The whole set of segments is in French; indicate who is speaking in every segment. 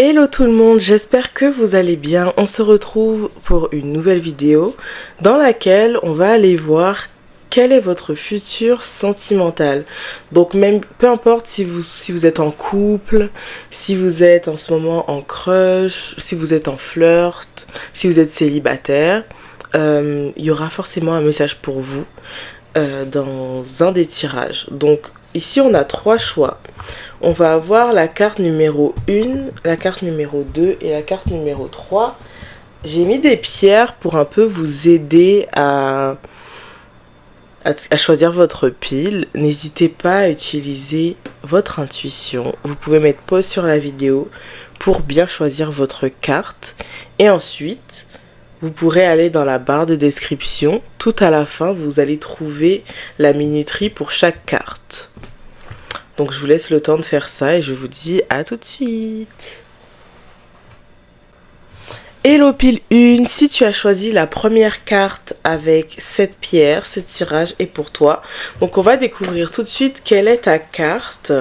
Speaker 1: Hello tout le monde, j'espère que vous allez bien. On se retrouve pour une nouvelle vidéo dans laquelle on va aller voir quel est votre futur sentimental. Donc même peu importe si vous êtes en couple, si vous êtes en ce moment en crush, si vous êtes en flirt, si vous êtes célibataire, il y aura forcément un message pour vous dans un des tirages. Donc ici on a 3 choix. On va avoir la carte numéro 1, la carte numéro 2 et la carte numéro 3. J'ai mis des pierres pour un peu vous aider à choisir votre pile. N'hésitez pas à utiliser votre intuition. Vous pouvez mettre pause sur la vidéo pour bien choisir votre carte. Et ensuite, vous pourrez aller dans la barre de description. Tout à la fin, vous allez trouver la minuterie pour chaque carte. Donc je vous laisse le temps de faire ça et je vous dis à tout de suite. Hello pile 1, si tu as choisi la première carte avec cette pierre, ce tirage est pour toi. Donc on va découvrir tout de suite quelle est ta carte.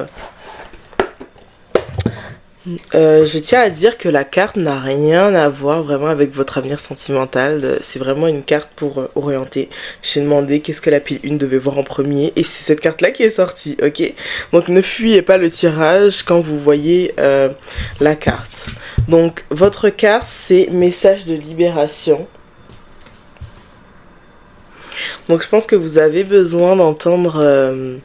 Speaker 1: Je tiens à dire que la carte n'a rien à voir vraiment avec votre avenir sentimental. C'est vraiment une carte pour orienter. J'ai demandé qu'est-ce que la pile 1 devait voir en premier et c'est cette carte-là qui est sortie, ok? Donc ne fuyez pas le tirage quand vous voyez la carte. Donc votre carte, c'est message de libération. Donc je pense que vous avez besoin d'entendre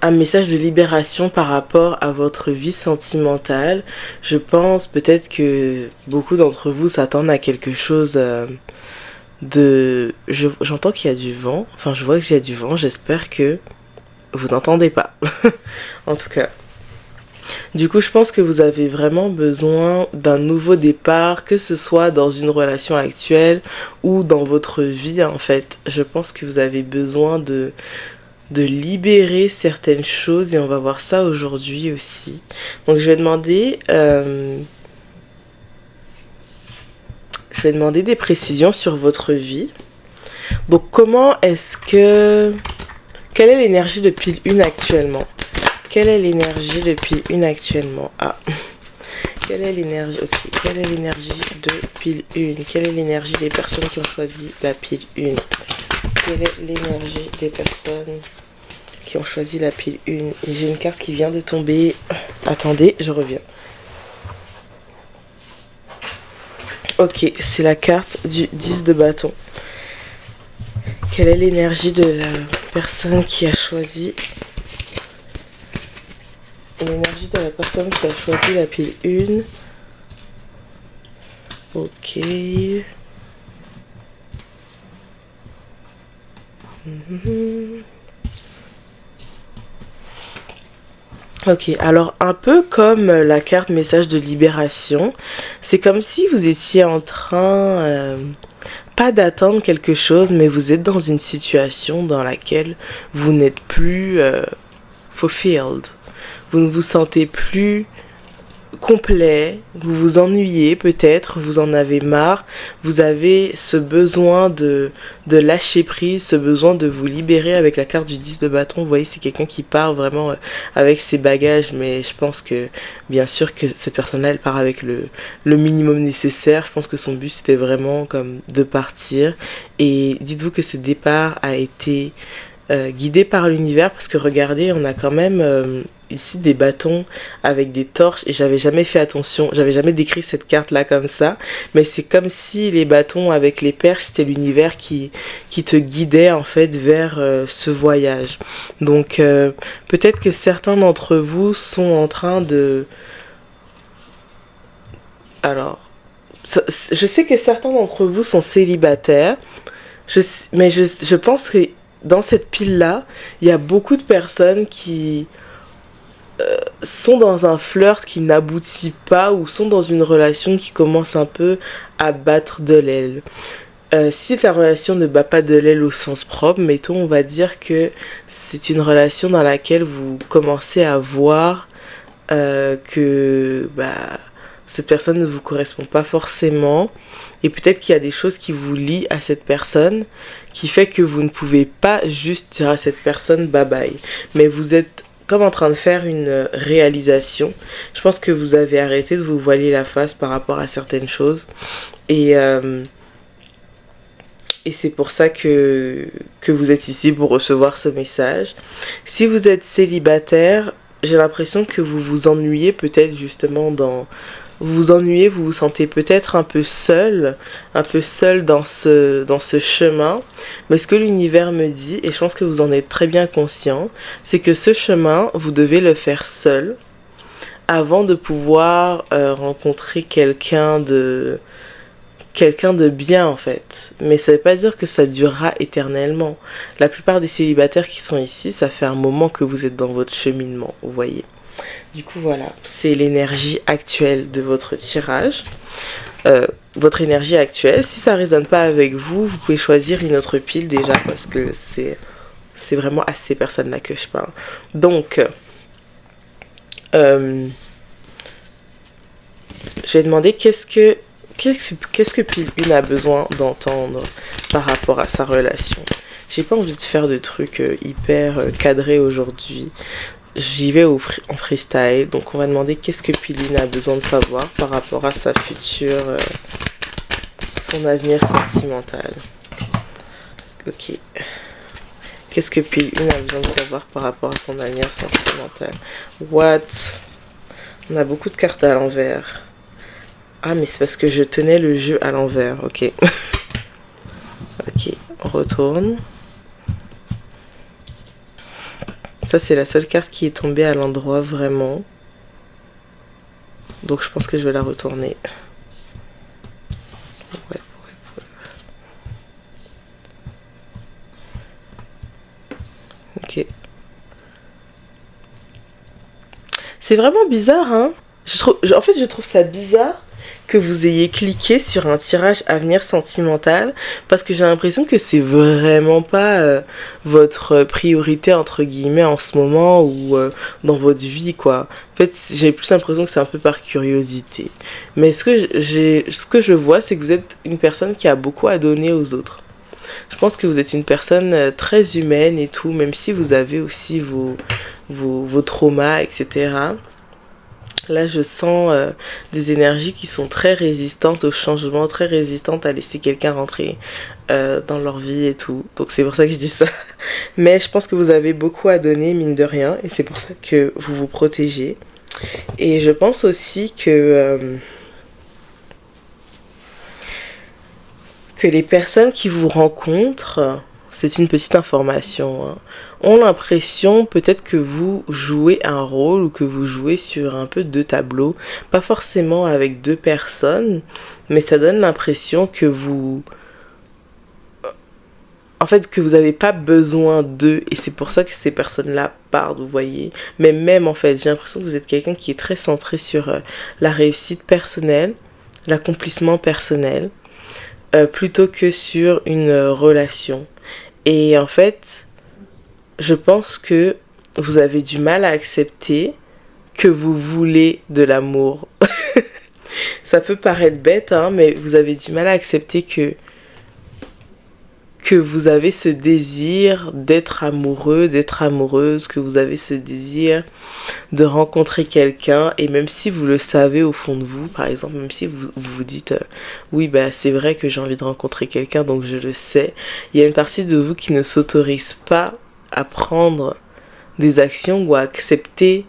Speaker 1: un message de libération par rapport à votre vie sentimentale. Je pense peut-être que beaucoup d'entre vous s'attendent à quelque chose J'entends qu'il y a du vent. Enfin, je vois qu'il y a du vent. J'espère que vous n'entendez pas. En tout cas. Du coup, je pense que vous avez vraiment besoin d'un nouveau départ, que ce soit dans une relation actuelle ou dans votre vie, en fait. Je pense que vous avez besoin de libérer certaines choses et on va voir ça aujourd'hui aussi. Donc je vais demander des précisions sur votre vie. Donc comment est-ce que... Quelle est l'énergie de pile 1 actuellement? Quelle est l'énergie de pile 1 actuellement? Ah. Quelle est l'énergie? Ok. Quelle est l'énergie de pile 1? Quelle est l'énergie des personnes qui ont choisi la pile 1? Quelle est l'énergie des personnes qui ont choisi la pile 1? J'ai une carte qui vient de tomber. Attendez, je reviens. Ok, c'est la carte du 10 de bâton. Quelle est l'énergie de la personne qui a choisi... L'énergie de la personne qui a choisi la pile 1. Ok. Ok, alors un peu comme la carte message de libération, c'est comme si vous étiez en train, pas d'attendre quelque chose, mais vous êtes dans une situation dans laquelle vous n'êtes plus fulfilled. Vous ne vous sentez plus complet, vous vous ennuyez peut-être, vous en avez marre, vous avez ce besoin de lâcher prise, ce besoin de vous libérer avec la carte du 10 de bâton. Vous voyez, c'est quelqu'un qui part vraiment avec ses bagages, mais je pense que bien sûr que cette personne-là, elle part avec le minimum nécessaire. Je pense que son but c'était vraiment comme de partir et dites-vous que ce départ a été guidé par l'univers parce que regardez, on a quand même ici des bâtons avec des torches et j'avais jamais fait attention, j'avais jamais décrit cette carte là comme ça, mais c'est comme si les bâtons avec les perches c'était l'univers qui te guidait en fait vers ce voyage. Donc peut-être que certains d'entre vous sont en train de... Alors, je sais que certains d'entre vous sont célibataires, mais je pense que dans cette pile-là, il y a beaucoup de personnes qui sont dans un flirt qui n'aboutit pas ou sont dans une relation qui commence un peu à battre de l'aile. Si ta relation ne bat pas de l'aile au sens propre, mettons, on va dire que c'est une relation dans laquelle vous commencez à voir que cette personne ne vous correspond pas forcément et peut-être qu'il y a des choses qui vous lient à cette personne qui fait que vous ne pouvez pas juste dire à cette personne bye bye, mais vous êtes comme en train de faire une réalisation. Je pense que vous avez arrêté de vous voiler la face par rapport à certaines choses. Et c'est pour ça que vous êtes ici pour recevoir ce message. Si vous êtes célibataire, j'ai l'impression que vous vous ennuyez peut-être justement vous vous ennuyez, vous vous sentez peut-être un peu seul dans ce chemin. Mais ce que l'univers me dit, et je pense que vous en êtes très bien conscient, c'est que ce chemin, vous devez le faire seul avant de pouvoir rencontrer quelqu'un de bien en fait. Mais ça veut pas dire que ça durera éternellement. La plupart des célibataires qui sont ici, ça fait un moment que vous êtes dans votre cheminement, vous voyez. Du coup voilà, c'est l'énergie actuelle de votre tirage. Votre énergie actuelle, si ça résonne pas avec vous, vous pouvez choisir une autre pile déjà parce que c'est vraiment à ces personnes-là que je parle. Donc, je vais demander qu'est-ce que pile 1 a besoin d'entendre par rapport à sa relation. J'ai pas envie de faire de trucs hyper cadrés aujourd'hui. J'y vais en freestyle. Donc on va demander qu'est-ce que pile 1 a besoin de savoir par rapport à sa future... son avenir sentimental. Ok. Qu'est-ce que pile 1 a besoin de savoir par rapport à son avenir sentimental? What? On a beaucoup de cartes à l'envers. Ah, mais c'est parce que je tenais le jeu à l'envers. Ok. Ok, on retourne. Ça, c'est la seule carte qui est tombée à l'endroit, vraiment. Donc, je pense que je vais la retourner. Ouais. Ok. C'est vraiment bizarre, hein? En fait, je trouve ça bizarre que vous ayez cliqué sur un tirage avenir sentimental parce que j'ai l'impression que c'est vraiment pas votre priorité entre guillemets en ce moment ou dans votre vie quoi. En fait, j'ai plus l'impression que c'est un peu par curiosité. Mais ce que je vois, c'est que vous êtes une personne qui a beaucoup à donner aux autres. Je pense que vous êtes une personne très humaine et tout, même si vous avez aussi vos traumas, etc. Là, je sens des énergies qui sont très résistantes au changement, très résistantes à laisser quelqu'un rentrer dans leur vie et tout. Donc, c'est pour ça que je dis ça. Mais je pense que vous avez beaucoup à donner, mine de rien. Et c'est pour ça que vous vous protégez. Et je pense aussi que les personnes qui vous rencontrent... C'est une petite information, hein, ont l'impression peut-être que vous jouez un rôle ou que vous jouez sur un peu 2 tableaux. Pas forcément avec 2 personnes, mais ça donne l'impression que vous... En fait, que vous n'avez pas besoin d'eux. Et c'est pour ça que ces personnes-là partent, vous voyez. Mais même, en fait, j'ai l'impression que vous êtes quelqu'un qui est très centré sur la réussite personnelle, l'accomplissement personnel, plutôt que sur une relation. Et en fait, je pense que vous avez du mal à accepter que vous voulez de l'amour. Ça peut paraître bête, hein, mais vous avez du mal à accepter que vous avez ce désir d'être amoureux, d'être amoureuse, que vous avez ce désir de rencontrer quelqu'un. Et même si vous le savez au fond de vous, par exemple, même si vous vous dites oui, bah, c'est vrai que j'ai envie de rencontrer quelqu'un, donc je le sais, il y a une partie de vous qui ne s'autorise pas à prendre des actions ou à accepter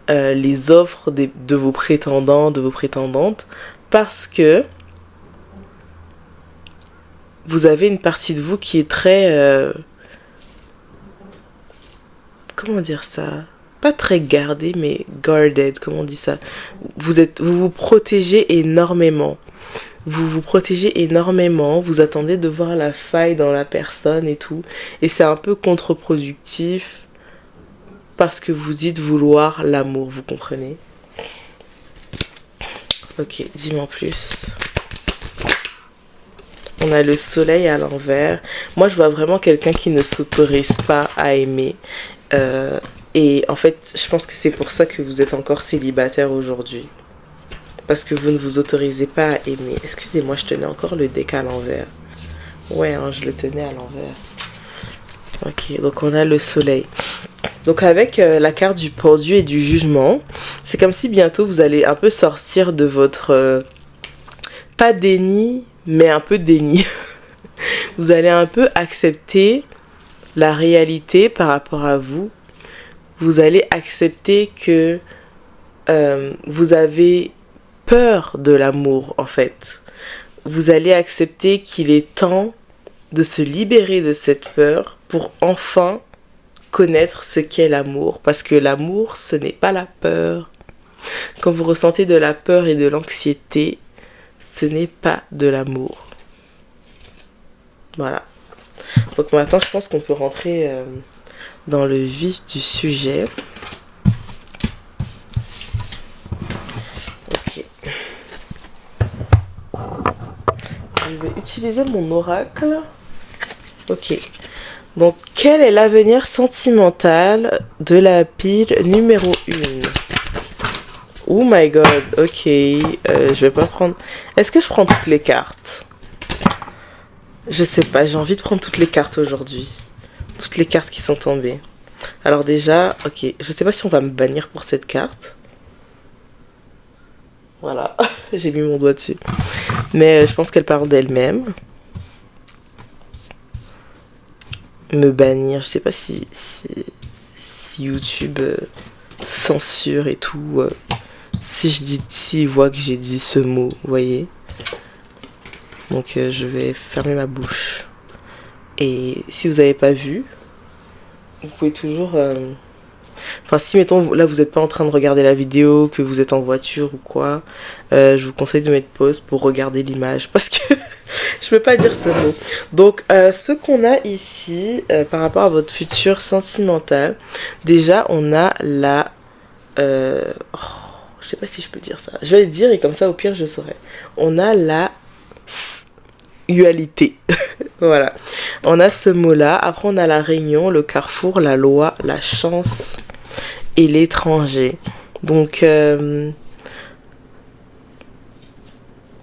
Speaker 1: les offres de vos prétendants, de vos prétendantes, parce que vous avez une partie de vous qui est très... comment dire ça? Pas très gardée, mais guarded, comment on dit ça? Vous vous protégez énormément. Vous vous protégez énormément, vous attendez de voir la faille dans la personne et tout. Et c'est un peu contre-productif parce que vous dites vouloir l'amour, vous comprenez? Ok, dis-moi en plus. On a le soleil à l'envers. Moi, je vois vraiment quelqu'un qui ne s'autorise pas à aimer. Et en fait, je pense que c'est pour ça que vous êtes encore célibataire aujourd'hui. Parce que vous ne vous autorisez pas à aimer. Excusez-moi, je tenais encore le deck à l'envers. Ouais, hein, je le tenais à l'envers. Ok, donc on a le soleil. Donc avec la carte du pendu et du jugement, c'est comme si bientôt vous allez un peu sortir de votre... pas déni, mais un peu déni. Vous allez un peu accepter la réalité par rapport à vous. Vous allez accepter que vous avez peur de l'amour en fait. Vous allez accepter qu'il est temps de se libérer de cette peur pour enfin connaître ce qu'est l'amour. Parce que l'amour, ce n'est pas la peur. Quand vous ressentez de la peur et de l'anxiété, ce n'est pas de l'amour. Voilà. Donc maintenant, je pense qu'on peut rentrer dans le vif du sujet. Ok. Je vais utiliser mon oracle. Ok. Donc, quel est l'avenir sentimental de la pile numéro 1? Oh my god, ok. Je vais pas prendre... Est-ce que je prends toutes les cartes? Je sais pas, j'ai envie de prendre toutes les cartes aujourd'hui. Toutes les cartes qui sont tombées. Alors déjà, ok, je sais pas si on va me bannir pour cette carte. Voilà, j'ai mis mon doigt dessus. Mais je pense qu'elle parle d'elle-même. Me bannir, je sais pas si YouTube censure et tout. S'il voit que j'ai dit ce mot, vous voyez. Donc je vais fermer ma bouche. Et si vous n'avez pas vu, vous pouvez toujours... Enfin, si, mettons, là, vous n'êtes pas en train de regarder la vidéo, que vous êtes en voiture ou quoi, je vous conseille de mettre pause pour regarder l'image. Parce que je peux pas dire ce mot. Donc, ce qu'on a ici, par rapport à votre futur sentimental, déjà, on a la... je sais pas si je peux dire ça. Je vais le dire et comme ça, au pire, je saurai. On a la... Ualité. Voilà. On a ce mot-là. Après, on a la réunion, le carrefour, la loi, la chance et l'étranger. Donc,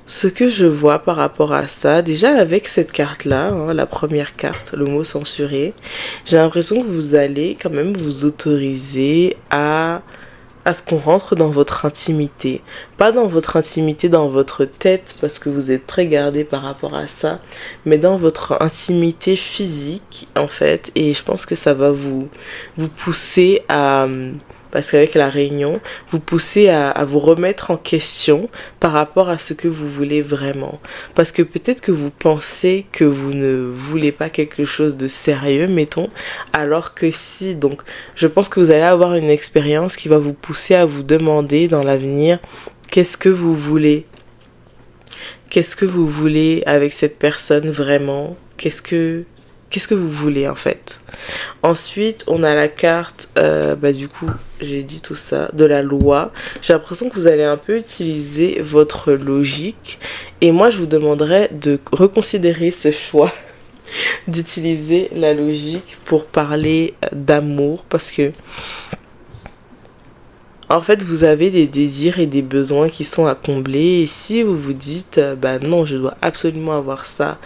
Speaker 1: ce que je vois par rapport à ça, déjà avec cette carte-là, hein, la première carte, le mot censuré, j'ai l'impression que vous allez quand même vous autoriser à ce qu'on rentre dans votre intimité. Pas dans votre intimité, dans votre tête, parce que vous êtes très gardé par rapport à ça, mais dans votre intimité physique, en fait. Et je pense que ça va vous pousser à... Parce qu'avec la réunion, vous poussez à vous remettre en question par rapport à ce que vous voulez vraiment. Parce que peut-être que vous pensez que vous ne voulez pas quelque chose de sérieux, mettons, alors que si. Donc, je pense que vous allez avoir une expérience qui va vous pousser à vous demander dans l'avenir, qu'est-ce que vous voulez? Qu'est-ce que vous voulez avec cette personne vraiment? Qu'est-ce que vous voulez en fait? Ensuite, on a la carte, du coup, j'ai dit tout ça, de la loi. J'ai l'impression que vous allez un peu utiliser votre logique. Et moi, je vous demanderais de reconsidérer ce choix d'utiliser la logique pour parler d'amour. Parce que, en fait, vous avez des désirs et des besoins qui sont à combler. Et si vous vous dites, non, je dois absolument avoir ça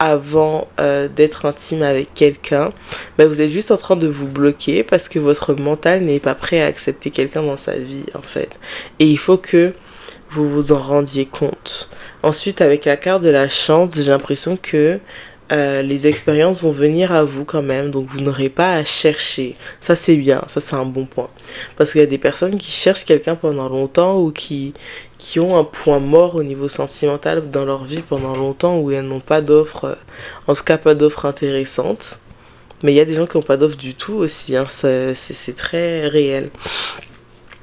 Speaker 1: avant d'être intime avec quelqu'un, vous êtes juste en train de vous bloquer parce que votre mental n'est pas prêt à accepter quelqu'un dans sa vie, en fait. Et il faut que vous vous en rendiez compte. Ensuite, avec la carte de la chance, j'ai l'impression que les expériences vont venir à vous quand même, donc vous n'aurez pas à chercher. Ça c'est bien, ça c'est un bon point. Parce qu'il y a des personnes qui cherchent quelqu'un pendant longtemps ou qui ont un point mort au niveau sentimental dans leur vie pendant longtemps où elles n'ont pas d'offres, en tout cas pas d'offres intéressantes. Mais il y a des gens qui n'ont pas d'offres du tout aussi, hein, c'est très réel.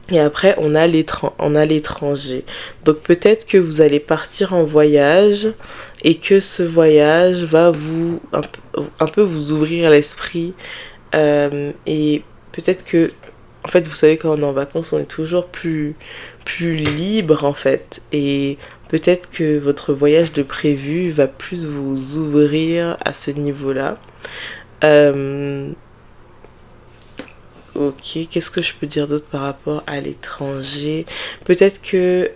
Speaker 1: Et après, on a l'étranger. Donc peut-être que vous allez partir en voyage et que ce voyage va vous un peu vous ouvrir l'esprit. Et peut-être que, en fait, vous savez, quand on est en vacances, on est toujours plus libre, en fait. Et peut-être que votre voyage de prévu va plus vous ouvrir à ce niveau-là. Ok, qu'est-ce que je peux dire d'autre par rapport à l'étranger? Peut-être que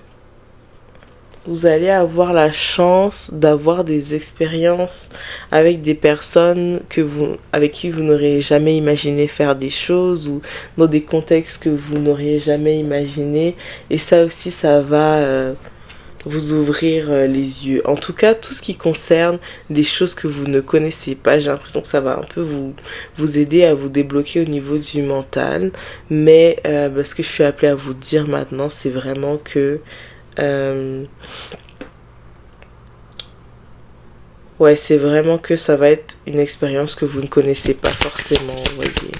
Speaker 1: vous allez avoir la chance d'avoir des expériences avec des personnes avec qui vous n'auriez jamais imaginé faire des choses ou dans des contextes que vous n'auriez jamais imaginé. Et ça aussi, ça va vous ouvrir les yeux. En tout cas, tout ce qui concerne des choses que vous ne connaissez pas, j'ai l'impression que ça va un peu vous aider à vous débloquer au niveau du mental. Mais ce que je suis appelée à vous dire maintenant, c'est vraiment que ouais, c'est vraiment que ça va être une expérience que vous ne connaissez pas forcément, vous voyez.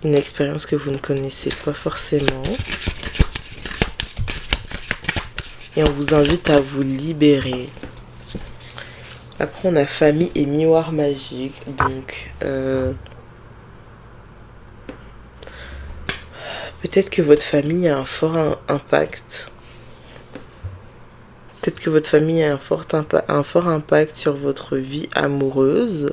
Speaker 1: Une expérience que vous ne connaissez pas forcément. Et on vous invite à vous libérer. Après, on a famille et miroir magique. Donc, peut-être que votre famille a un fort impact. Peut-être que votre famille a un fort impact sur votre vie amoureuse.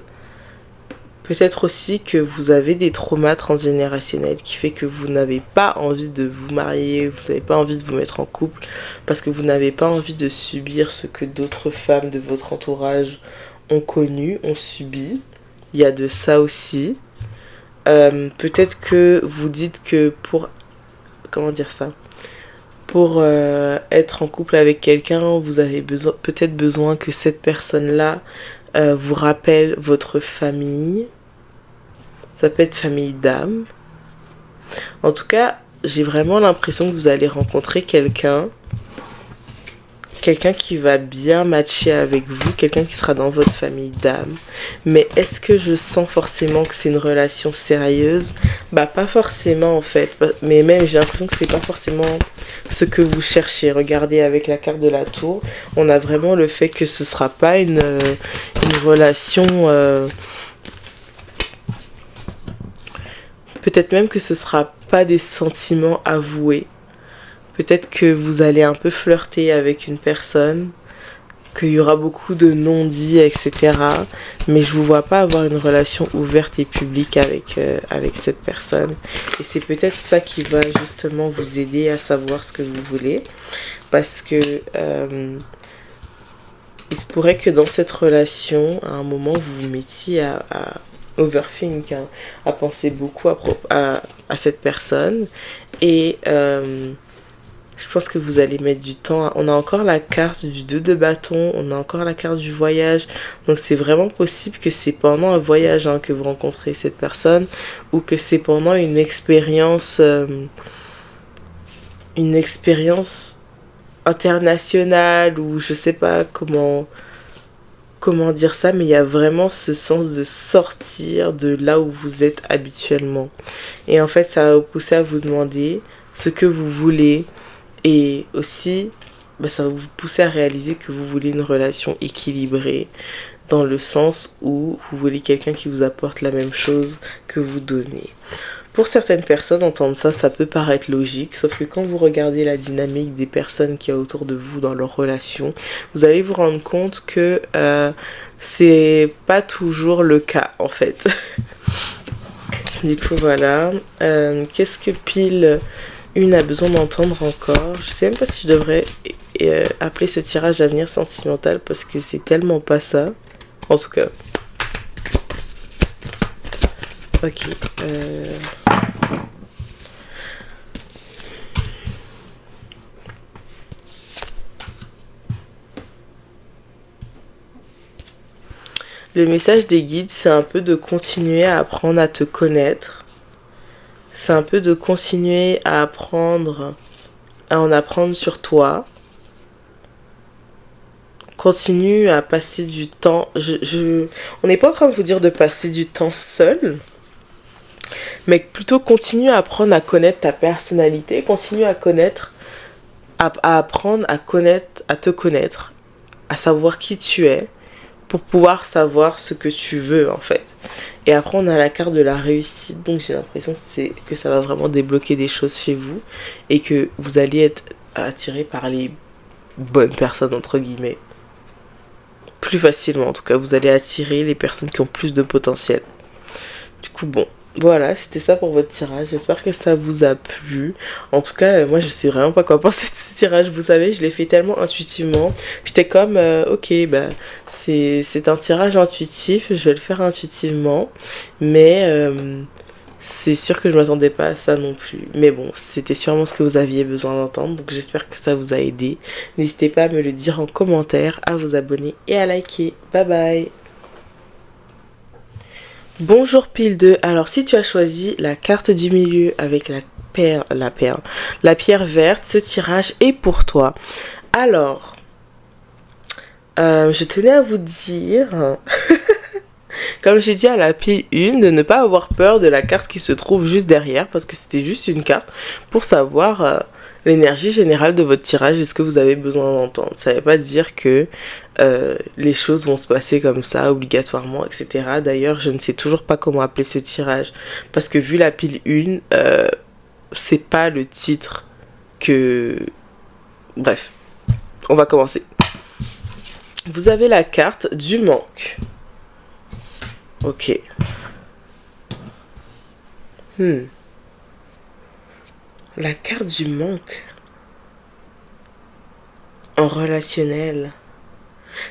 Speaker 1: Peut-être aussi que vous avez des traumas transgénérationnels qui fait que vous n'avez pas envie de vous marier, vous n'avez pas envie de vous mettre en couple parce que vous n'avez pas envie de subir ce que d'autres femmes de votre entourage ont connu, ont subi. Il y a de ça aussi. Peut-être que vous dites que comment dire ça ? Pour être en couple avec quelqu'un, vous avez peut-être besoin que cette personne-là vous rappelle votre famille. Ça peut être famille d'âme. En tout cas, j'ai vraiment l'impression que vous allez rencontrer quelqu'un qui va bien matcher avec vous, quelqu'un qui sera dans votre famille d'âme. Mais est-ce que je sens forcément que c'est une relation sérieuse ? Bah pas forcément en fait, mais même j'ai l'impression que c'est pas forcément ce que vous cherchez. Regardez avec la carte de la tour, on a vraiment le fait que ce sera pas une relation peut-être même que ce sera pas des sentiments avoués. Peut-être que vous allez un peu flirter avec une personne, qu'il y aura beaucoup de non-dits, etc. Mais je vous vois pas avoir une relation ouverte et publique avec cette personne. Et c'est peut-être ça qui va justement vous aider à savoir ce que vous voulez. Parce que il se pourrait que dans cette relation, à un moment, vous vous mettiez à overthink, hein, à penser beaucoup à cette personne. Et je pense que vous allez mettre du temps. On a encore la carte du 2 de bâton, on a encore la carte du voyage. Donc c'est vraiment possible que c'est pendant un voyage que vous rencontrez cette personne ou que c'est pendant une expérience internationale ou je sais pas comment dire ça, mais il y a vraiment ce sens de sortir de là où vous êtes habituellement. Et en fait, ça va vous pousser à vous demander ce que vous voulez. Et aussi, ça va vous pousser à réaliser que vous voulez une relation équilibrée dans le sens où vous voulez quelqu'un qui vous apporte la même chose que vous donnez. Pour certaines personnes, entendre ça, ça peut paraître logique, sauf que quand vous regardez la dynamique des personnes qu'il y a autour de vous dans leur relation, vous allez vous rendre compte que c'est pas toujours le cas en fait. Du coup, voilà. Qu'est-ce que pile une a besoin d'entendre encore ? Je sais même pas si je devrais appeler ce tirage avenir sentimental parce que c'est tellement pas ça. En tout cas. Ok. Le message des guides, c'est un peu de continuer à apprendre à te connaître. C'est un peu de continuer à en apprendre sur toi. Continue à passer du temps. On n'est pas en train de vous dire de passer du temps seul, mais plutôt continue à apprendre à connaître ta personnalité, continue à apprendre à te connaître, à savoir qui tu es, pour pouvoir savoir ce que tu veux en fait. Et après on a la carte de la réussite, donc j'ai l'impression que ça va vraiment débloquer des choses chez vous et que vous allez être attiré par les bonnes personnes entre guillemets. Plus facilement en tout cas, vous allez attirer les personnes qui ont plus de potentiel. Du coup bon, Voilà, c'était ça pour votre tirage. J'espère que ça vous a plu. En tout cas, moi, je sais vraiment pas quoi penser de ce tirage. Vous savez, je l'ai fait tellement intuitivement. J'étais comme, ok, bah, c'est un tirage intuitif. Je vais le faire intuitivement. Mais c'est sûr que je m'attendais pas à ça non plus. Mais bon, c'était sûrement ce que vous aviez besoin d'entendre. Donc, j'espère que ça vous a aidé. N'hésitez pas à me le dire en commentaire, à vous abonner et à liker. Bye bye. Bonjour pile 2. Alors si tu as choisi la carte du milieu avec la pierre verte, ce tirage est pour toi. Alors, je tenais à vous dire, comme j'ai dit à la pile 1, de ne pas avoir peur de la carte qui se trouve juste derrière, parce que c'était juste une carte pour savoir l'énergie générale de votre tirage et ce que vous avez besoin d'entendre. Ça ne veut pas dire que les choses vont se passer comme ça obligatoirement, etc. D'ailleurs, je ne sais toujours pas comment appeler ce tirage parce que vu la pile 1, c'est pas le titre que... Bref, on va commencer. Vous avez la carte du manque. Ok. La carte du manque en relationnel.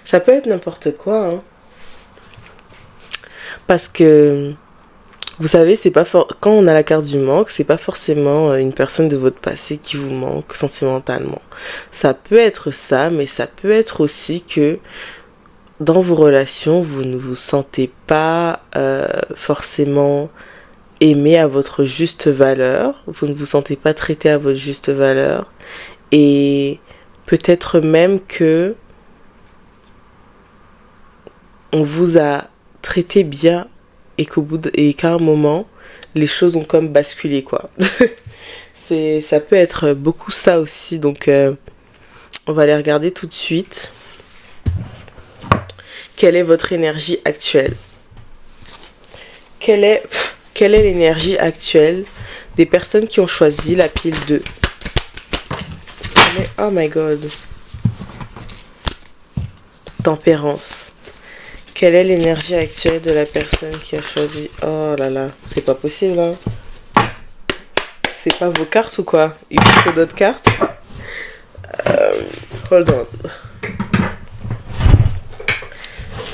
Speaker 1: Ça peut être n'importe quoi, hein. Parce que, vous savez, c'est pas quand on a la carte du manque, c'est pas forcément une personne de votre passé qui vous manque sentimentalement. Ça peut être ça, mais ça peut être aussi que dans vos relations, vous ne vous sentez pas forcément aimé à votre juste valeur. Vous ne vous sentez pas traité à votre juste valeur. Et peut-être même que on vous a traité bien et qu'à un moment, les choses ont comme basculé, quoi. Ça peut être beaucoup ça aussi. Donc, on va les regarder tout de suite. Quelle est votre énergie actuelle? Quelle est l'énergie actuelle des personnes qui ont choisi la pile 2? Oh my god. Tempérance. Quelle est l'énergie actuelle de la personne qui a choisi... Oh là là, c'est pas possible, hein. C'est pas vos cartes ou quoi? Il vous faut d'autres cartes? Hold on.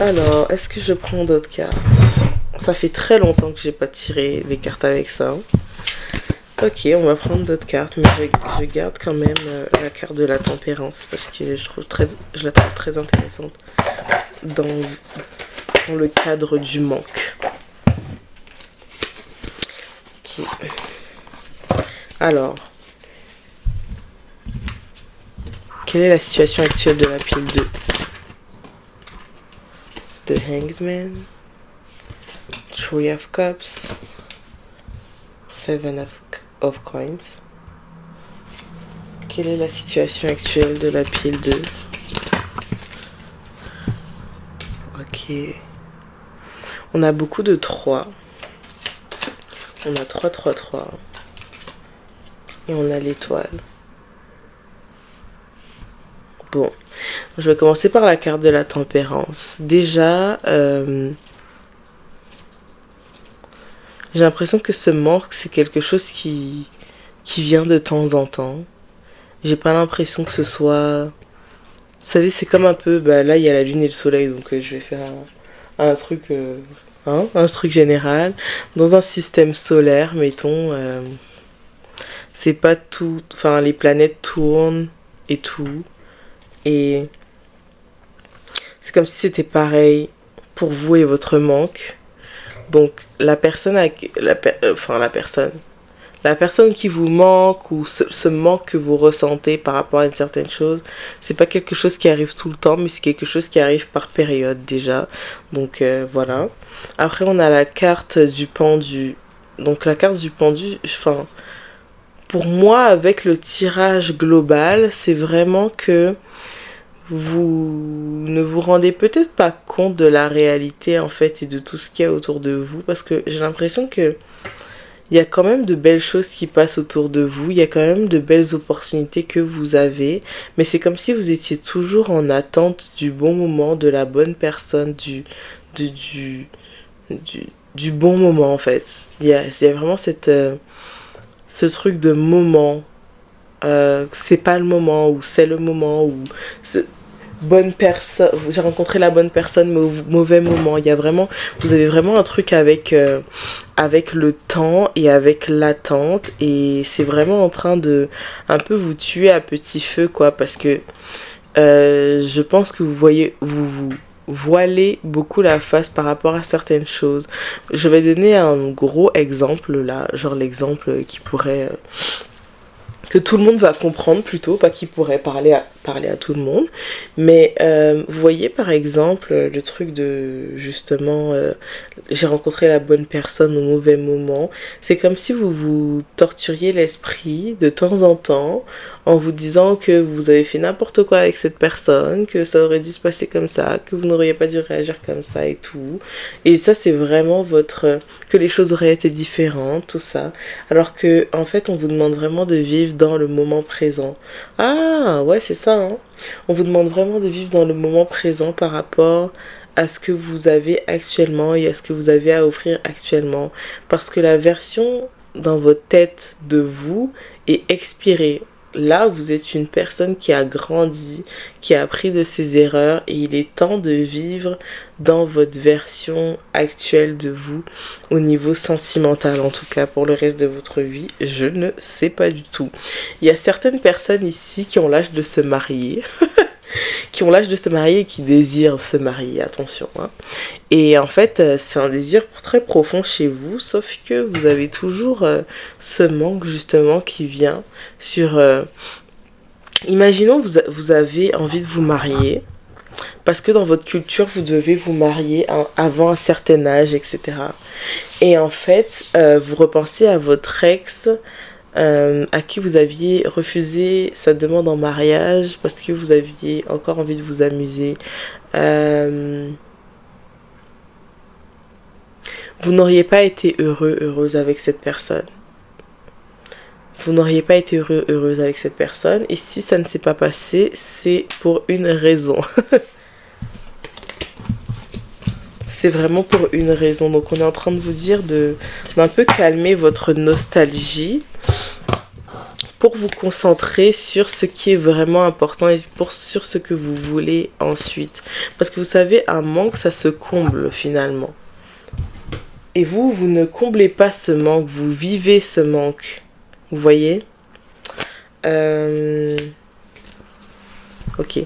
Speaker 1: Alors, est-ce que je prends d'autres cartes? Ça fait très longtemps que j'ai pas tiré les cartes avec ça. Ok, on va prendre d'autres cartes, mais je garde quand même la carte de la tempérance parce que je la trouve très intéressante dans le cadre du manque. Ok. Alors, quelle est la situation actuelle de la pile 2? The Hangman, Three of Cups, Seven of Coins. Quelle est la situation actuelle de la pile 2? Ok. On a beaucoup de 3. On a 3, 3, 3. Et on a l'étoile. Bon. Je vais commencer par la carte de la tempérance. Déjà, j'ai l'impression que ce manque, c'est quelque chose qui vient de temps en temps. J'ai pas l'impression que ce soit... Vous savez, c'est comme un peu... Bah, là, il y a la lune et le soleil, donc je vais faire un truc... un truc général. Dans un système solaire, mettons... c'est pas tout... Enfin, les planètes tournent et tout. Et... c'est comme si c'était pareil pour vous et votre manque. Donc, la personne qui vous manque ou ce manque que vous ressentez par rapport à une certaine chose, c'est pas quelque chose qui arrive tout le temps, mais c'est quelque chose qui arrive par période déjà. Donc, voilà. Après, on a la carte du pendu. Donc, la carte du pendu, enfin, pour moi, avec le tirage global, c'est vraiment que vous ne vous rendez peut-être pas compte de la réalité en fait et de tout ce qu'il y a autour de vous, parce que j'ai l'impression que il y a quand même de belles choses qui passent autour de vous, il y a quand même de belles opportunités que vous avez, mais c'est comme si vous étiez toujours en attente du bon moment, de la bonne personne, du bon moment en fait. Il y a vraiment ce truc de moment. C'est pas le moment ou c'est le moment ou bonne personne, j'ai rencontré la bonne personne mais au mauvais moment. Il y a vraiment, vous avez vraiment un truc avec le temps et avec l'attente et c'est vraiment en train de un peu vous tuer à petit feu quoi parce que je pense que vous voilez beaucoup la face par rapport à certaines choses. Je vais donner un gros exemple là, genre l'exemple qui pourrait que tout le monde va comprendre plutôt, pas qui pourrait parler à tout le monde. Mais vous voyez par exemple le truc de justement j'ai rencontré la bonne personne au mauvais moment. C'est comme si vous vous torturiez l'esprit de temps en temps en vous disant que vous avez fait n'importe quoi avec cette personne, que ça aurait dû se passer comme ça, que vous n'auriez pas dû réagir comme ça et tout. Et ça c'est vraiment que les choses auraient été différentes, tout ça. Alors que en fait on vous demande vraiment de vivre dans le moment présent. Ah ouais c'est ça hein. On vous demande vraiment de vivre dans le moment présent par rapport à ce que vous avez actuellement et à ce que vous avez à offrir actuellement. Parce que la version dans votre tête de vous est expirée. Là, vous êtes une personne qui a grandi, qui a appris de ses erreurs et il est temps de vivre dans votre version actuelle de vous au niveau sentimental, en tout cas pour le reste de votre vie, je ne sais pas du tout. Il y a certaines personnes ici qui ont l'âge de se marier. Qui ont l'âge de se marier et qui désirent se marier, attention. Hein. Et en fait, c'est un désir très profond chez vous, sauf que vous avez toujours ce manque justement qui vient sur... imaginons vous avez envie de vous marier, parce que dans votre culture, vous devez vous marier avant un certain âge, etc. Et en fait, vous repensez à votre ex... à qui vous aviez refusé sa demande en mariage parce que vous aviez encore envie de vous amuser. Vous n'auriez pas été heureuse avec cette personne. Vous n'auriez pas été heureuse avec cette personne. Et si ça ne s'est pas passé, c'est pour une raison. C'est vraiment pour une raison. Donc on est en train de vous dire d'un peu calmer votre nostalgie pour vous concentrer sur ce qui est vraiment important et sur ce que vous voulez ensuite. Parce que vous savez, un manque, ça se comble finalement. Et vous ne comblez pas ce manque, vous vivez ce manque. Vous voyez Ok.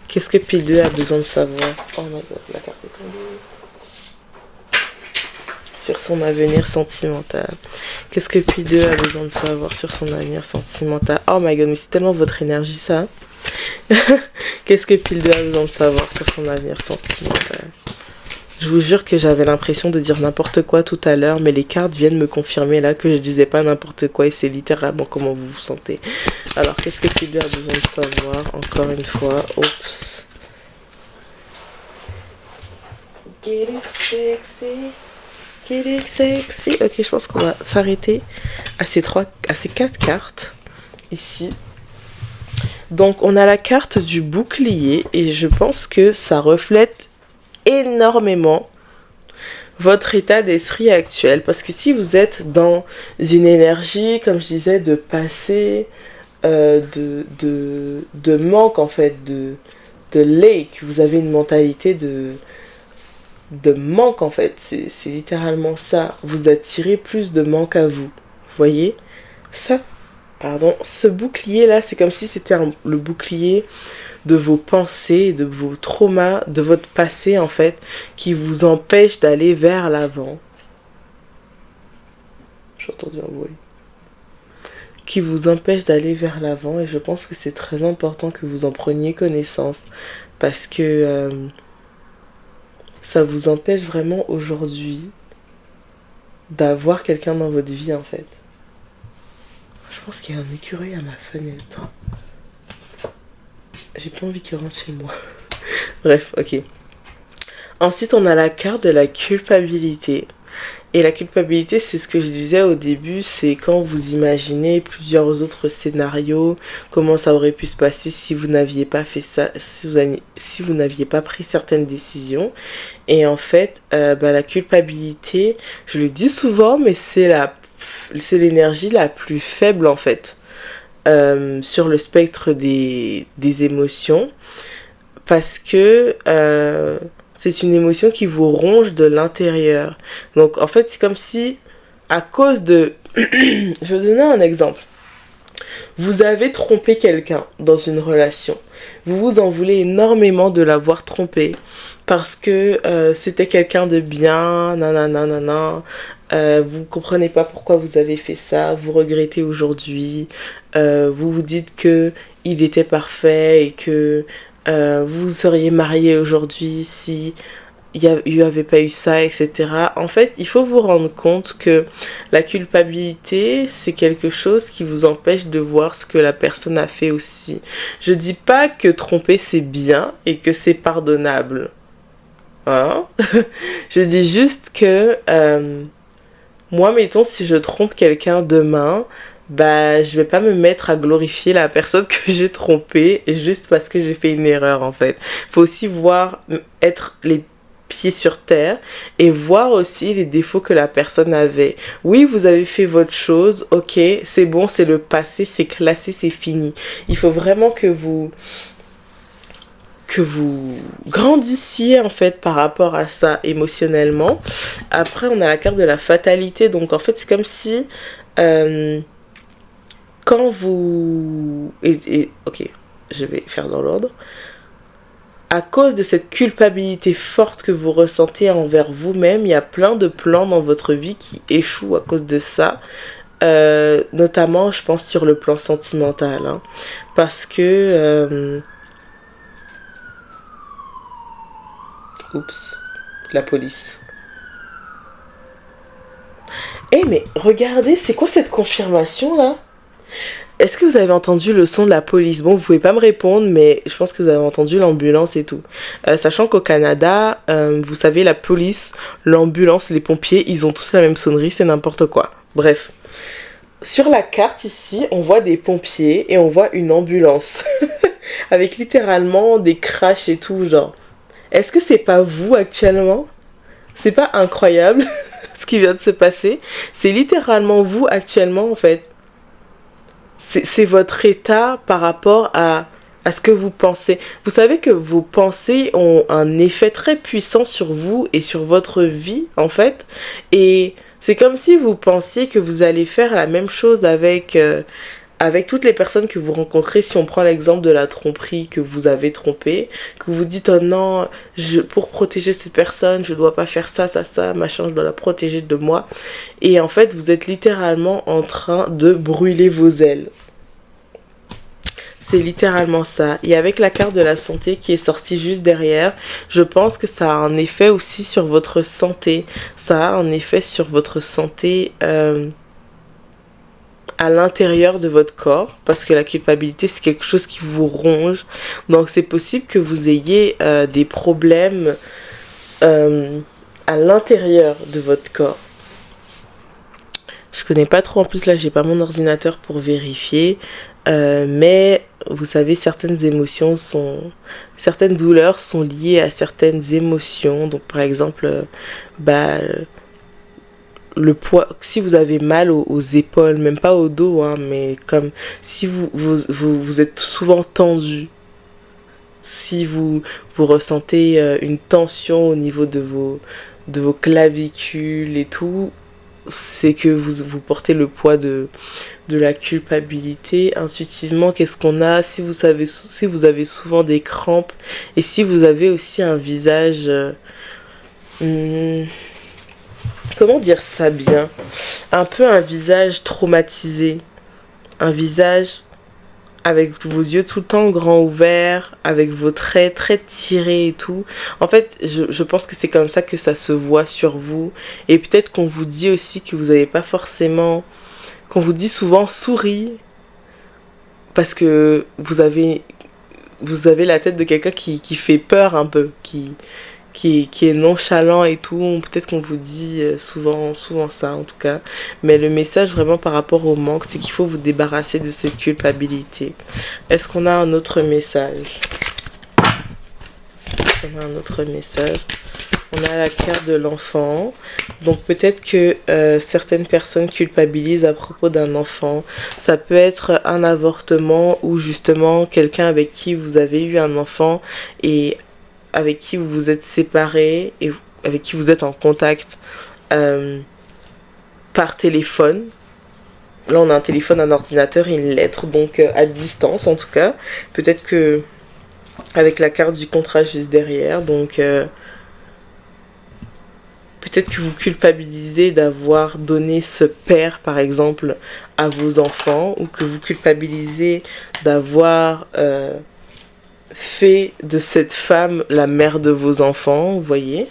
Speaker 1: Qu'est-ce que P2 a besoin de savoir? Oh my god, la carte est tombée. Sur son avenir sentimental. Qu'est-ce que P2 a besoin de savoir sur son avenir sentimental? Oh my god, mais c'est tellement votre énergie ça. Qu'est-ce que P2 a besoin de savoir sur son avenir sentimental? Je vous jure que j'avais l'impression de dire n'importe quoi tout à l'heure, mais les cartes viennent me confirmer là que je disais pas n'importe quoi et c'est littéralement comment vous vous sentez. Alors, qu'est-ce que P2 a besoin de savoir? Encore une fois, oups. Get it sexy. Sexy. Ok, je pense qu'on va s'arrêter à ces 4 cartes ici. Donc on a la carte du bouclier et je pense que ça reflète énormément votre état d'esprit actuel parce que si vous êtes dans une énergie, comme je disais, de passé, de manque en fait, de lake, vous avez une mentalité de manque en fait, c'est littéralement ça, vous attirez plus de manque à vous, voyez ça, pardon, ce bouclier là c'est comme si c'était le bouclier de vos pensées, de vos traumas, de votre passé en fait, qui vous empêche d'aller vers l'avant. J'ai entendu un bruit. Qui vous empêche d'aller vers l'avant et je pense que c'est très important que vous en preniez connaissance parce que ça vous empêche vraiment aujourd'hui d'avoir quelqu'un dans votre vie en fait. Je pense qu'il y a un écureuil à ma fenêtre. J'ai pas envie qu'il rentre chez moi. Bref, ok. Ensuite, on a la carte de la culpabilité. Et la culpabilité, c'est ce que je disais au début, c'est quand vous imaginez plusieurs autres scénarios, comment ça aurait pu se passer si vous n'aviez pas fait ça, si vous n'aviez pas pris certaines décisions. Et en fait, la culpabilité, je le dis souvent, mais c'est l'énergie la plus faible en fait, sur le spectre des émotions, parce que c'est une émotion qui vous ronge de l'intérieur. Donc en fait, c'est comme si, à cause de... Je vais vous donner un exemple. Vous avez trompé quelqu'un dans une relation. Vous vous en voulez énormément de l'avoir trompé parce que c'était quelqu'un de bien, nanana, nanana. Vous comprenez pas pourquoi vous avez fait ça, vous regrettez aujourd'hui, vous vous dites que il était parfait et que vous seriez marié aujourd'hui si il n'y avait pas eu ça, etc. En fait, il faut vous rendre compte que la culpabilité, c'est quelque chose qui vous empêche de voir ce que la personne a fait aussi. Je dis pas que tromper c'est bien et que c'est pardonnable. Hein? Je dis juste que moi, mettons, si je trompe quelqu'un demain, je vais pas me mettre à glorifier la personne que j'ai trompée juste parce que j'ai fait une erreur, en fait. Faut aussi être les pieds sur terre et voir aussi les défauts que la personne avait. Oui, vous avez fait votre chose, ok, c'est bon, c'est le passé, c'est classé, c'est fini. Il faut vraiment que vous grandissiez en fait par rapport à ça émotionnellement. Après, on a la carte de la fatalité, donc en fait c'est comme si quand vous... ok, je vais faire dans l'ordre. À cause de cette culpabilité forte que vous ressentez envers vous-même, il y a plein de plans dans votre vie qui échouent à cause de ça. Notamment, je pense, sur le plan sentimental. Hein, parce que... Oups, la police. Mais regardez, c'est quoi cette confirmation là? Est-ce que vous avez entendu le son de la police? Bon, vous pouvez pas me répondre, mais je pense que vous avez entendu l'ambulance et tout. Sachant qu'au Canada, vous savez, la police, l'ambulance, les pompiers, ils ont tous la même sonnerie, c'est n'importe quoi. Bref. Sur la carte ici, on voit des pompiers et on voit une ambulance. Avec littéralement des crashs et tout, genre. Est-ce que c'est pas vous actuellement? C'est pas incroyable ce qui vient de se passer? C'est littéralement vous actuellement en fait. C'est votre état par rapport à ce que vous pensez. Vous savez que vos pensées ont un effet très puissant sur vous et sur votre vie en fait. Et c'est comme si vous pensiez que vous allez faire la même chose avec toutes les personnes que vous rencontrez. Si on prend l'exemple de la tromperie, que vous avez trompé, que vous dites oh non, pour protéger cette personne je dois pas faire ça, machin, je dois la protéger de moi, et en fait vous êtes littéralement en train de brûler vos ailes. C'est littéralement ça. Et avec la carte de la santé qui est sortie juste derrière, je pense que ça a un effet aussi sur votre santé. Ça a un effet sur votre santé à l'intérieur de votre corps, parce que la culpabilité c'est quelque chose qui vous ronge, donc c'est possible que vous ayez des problèmes à l'intérieur de votre corps. Je connais pas trop, en plus là j'ai pas mon ordinateur pour vérifier, mais vous savez, certaines douleurs sont liées à certaines émotions, donc par exemple le poids, si vous avez mal aux épaules, même pas au dos, hein, mais comme si vous êtes souvent tendu, si vous ressentez une tension au niveau de vos clavicules et tout, c'est que vous portez le poids de la culpabilité. Intuitivement, qu'est-ce qu'on a? Si vous avez souvent des crampes et si vous avez aussi un visage... comment dire ça bien? Un peu un visage traumatisé. Un visage avec vos yeux tout le temps grands ouverts, avec vos traits très tirés et tout. En fait, je pense que c'est comme ça que ça se voit sur vous. Et peut-être qu'on vous dit aussi que vous n'avez pas forcément... Qu'on vous dit souvent souris. Parce que vous avez la tête de quelqu'un qui fait peur un peu. Qui qui est nonchalant et tout. Peut-être qu'on vous dit souvent ça en tout cas. Mais le message vraiment par rapport au manque, c'est qu'il faut vous débarrasser de cette culpabilité. Est-ce qu'on a un autre message? On a un autre message. On a la carte de l'enfant. Donc peut-être que certaines personnes culpabilisent à propos d'un enfant. Ça peut être un avortement ou justement quelqu'un avec qui vous avez eu un enfant et avec qui vous vous êtes séparés et avec qui vous êtes en contact par téléphone. Là on a un téléphone, un ordinateur et une lettre, donc à distance en tout cas. Peut-être que avec la carte du contrat juste derrière, donc peut-être que vous culpabilisez d'avoir donné ce père, par exemple, à vos enfants, ou que vous culpabilisez d'avoir fait de cette femme la mère de vos enfants, vous voyez.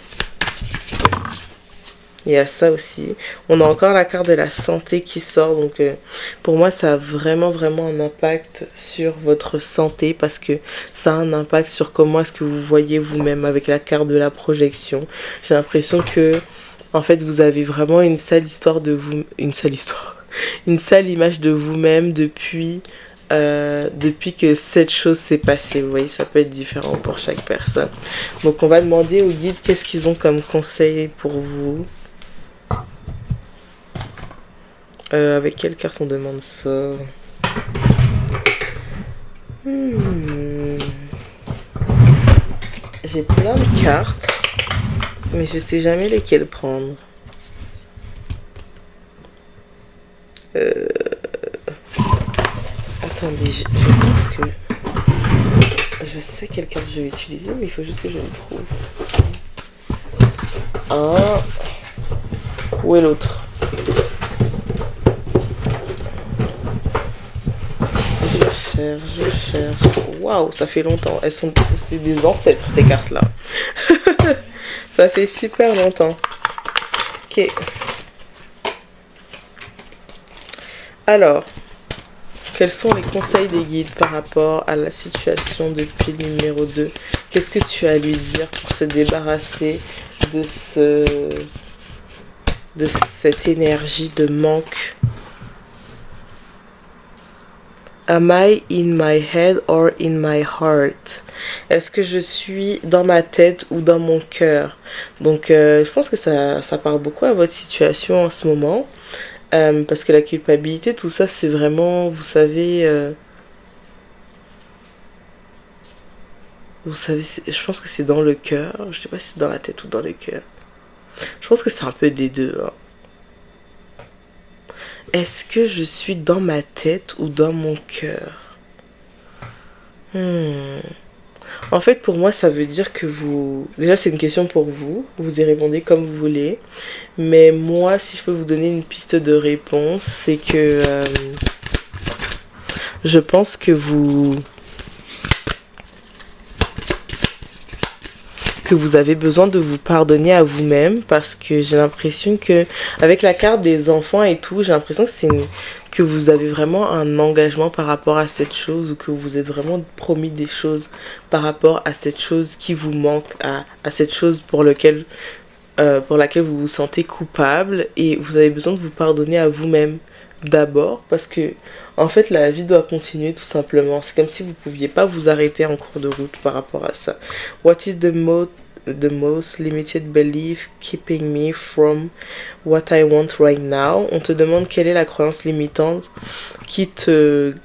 Speaker 1: Il y a ça aussi. On a encore la carte de la santé qui sort. Donc pour moi, ça a vraiment, vraiment un impact sur votre santé parce que ça a un impact sur comment est-ce que vous voyez vous-même avec la carte de la projection. J'ai l'impression que, en fait, vous avez vraiment une sale histoire de vous... Une sale histoire. Une sale image de vous-même depuis que cette chose s'est passée. Vous voyez, ça peut être différent pour chaque personne. Donc on va demander aux guides qu'est-ce qu'ils ont comme conseil pour vous. Avec quelle carte on demande ça? J'ai plein de cartes, mais je sais jamais lesquelles prendre. Attendez, je pense que je sais quelle carte je vais utiliser, mais il faut juste que je les trouve. Ah, où est l'autre? Je cherche. Waouh, ça fait longtemps. C'est des ancêtres ces cartes-là. Ça fait super longtemps. Ok. Alors, quels sont les conseils des guides par rapport à la situation depuis le numéro 2? Qu'est-ce que tu as à lui dire pour se débarrasser de cette énergie de manque? Am I in my head or in my heart? Est-ce que je suis dans ma tête ou dans mon cœur? Donc, je pense que ça parle beaucoup à votre situation en ce moment. Parce que la culpabilité, tout ça, c'est vraiment, vous savez, je pense que c'est dans le cœur. Je sais pas si c'est dans la tête ou dans le cœur. Je pense que c'est un peu des deux. Hein. Est-ce que je suis dans ma tête ou dans mon cœur? En fait, pour moi, ça veut dire que vous... Déjà, c'est une question pour vous. Vous y répondez comme vous voulez. Mais moi, si je peux vous donner une piste de réponse, c'est que... je pense que vous avez besoin de vous pardonner à vous-même parce que j'ai l'impression que avec la carte des enfants et tout, j'ai l'impression que que vous avez vraiment un engagement par rapport à cette chose ou que vous vous êtes vraiment promis des choses par rapport à cette chose qui vous manque, à cette chose pour laquelle vous vous sentez coupable et vous avez besoin de vous pardonner à vous-même d'abord parce que en fait la vie doit continuer tout simplement. C'est comme si vous pouviez pas vous arrêter en cours de route par rapport à ça. What is the most limited belief keeping me from what I want right now? On te demande quelle est la croyance limitante qui te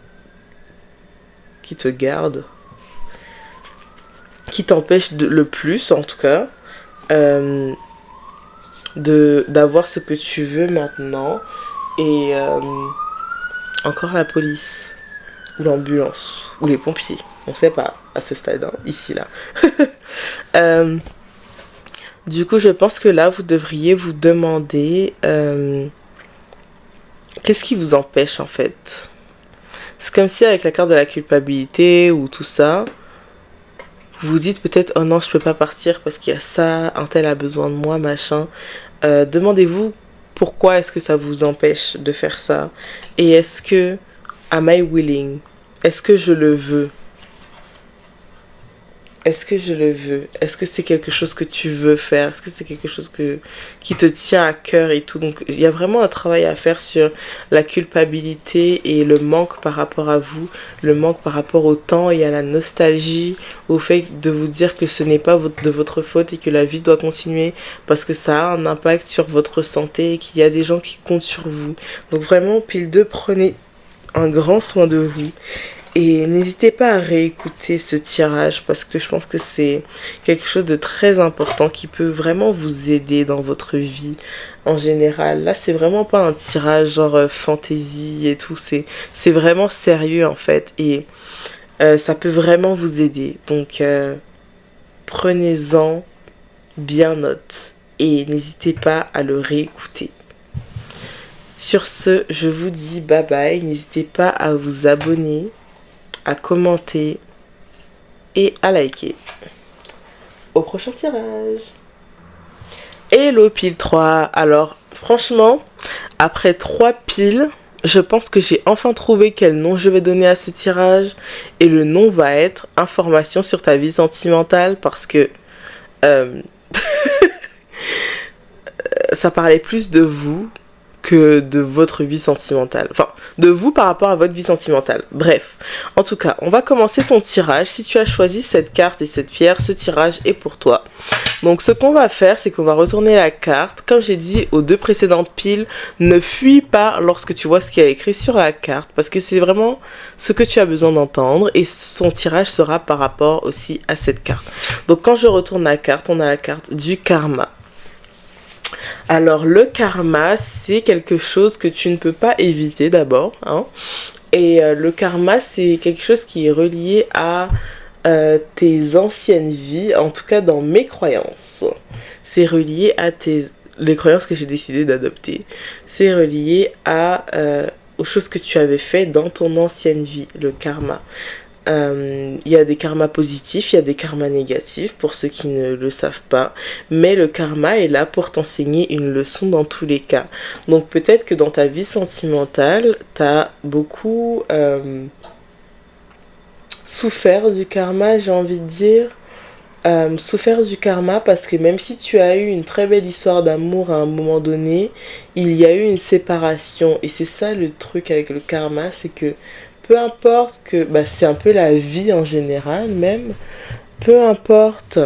Speaker 1: garde, qui t'empêche le plus en tout cas d'avoir ce que tu veux maintenant. Et encore la police, ou l'ambulance, ou les pompiers, on sait pas à ce stade, hein, ici là. Du coup, je pense que là, vous devriez vous demander qu'est-ce qui vous empêche en fait. C'est comme si avec la carte de la culpabilité ou tout ça, vous vous dites peut-être oh non, je peux pas partir parce qu'il y a ça, un tel a besoin de moi, machin. Demandez-vous pourquoi est-ce que ça vous empêche de faire ça? Et est-ce que, am I willing? Est-ce que je le veux? Est-ce que je le veux? Est-ce que c'est quelque chose que tu veux faire? Est-ce que c'est quelque chose qui te tient à cœur et tout? Donc, il y a vraiment un travail à faire sur la culpabilité et le manque par rapport à vous, le manque par rapport au temps et à la nostalgie, au fait de vous dire que ce n'est pas de votre faute et que la vie doit continuer parce que ça a un impact sur votre santé et qu'il y a des gens qui comptent sur vous. Donc, vraiment, pile 2, prenez un grand soin de vous. Et n'hésitez pas à réécouter ce tirage parce que je pense que c'est quelque chose de très important qui peut vraiment vous aider dans votre vie en général. Là, c'est vraiment pas un tirage genre fantasy et tout, c'est vraiment sérieux en fait et ça peut vraiment vous aider. Donc prenez-en bien note et n'hésitez pas à le réécouter. Sur ce, je vous dis bye bye, n'hésitez pas à vous abonner, à commenter et à liker. Au prochain tirage. Hello pile 3. Alors franchement, après 3 piles, je pense que j'ai enfin trouvé quel nom je vais donner à ce tirage. Et le nom va être Information sur ta vie sentimentale parce que ça parlait plus de vous que de votre vie sentimentale. Enfin, de vous par rapport à votre vie sentimentale. Bref, en tout cas, on va commencer ton tirage. Si tu as choisi cette carte et cette pierre, ce tirage est pour toi. Donc, ce qu'on va faire, c'est qu'on va retourner la carte. Comme j'ai dit aux 2 précédentes piles, ne fuis pas lorsque tu vois ce qu'il y a écrit sur la carte, parce que c'est vraiment ce que tu as besoin d'entendre, et son tirage sera par rapport aussi à cette carte. Donc, quand je retourne la carte, on a la carte du karma. Alors le karma, c'est quelque chose que tu ne peux pas éviter d'abord, hein. Et le karma, c'est quelque chose qui est relié à tes anciennes vies, en tout cas dans mes croyances. C'est relié à les croyances que j'ai décidé d'adopter. C'est relié aux choses que tu avais fait dans ton ancienne vie, le karma. Il y a des karmas positifs, il y a des karmas négatifs pour ceux qui ne le savent pas, mais le karma est là pour t'enseigner une leçon dans tous les cas. Donc peut-être que dans ta vie sentimentale, t'as beaucoup souffert du karma, j'ai envie de dire. Souffert du karma parce que même si tu as eu une très belle histoire d'amour à un moment donné, il y a eu une séparation. Et c'est ça le truc avec le karma, c'est que peu importe que, c'est un peu la vie en général même, peu importe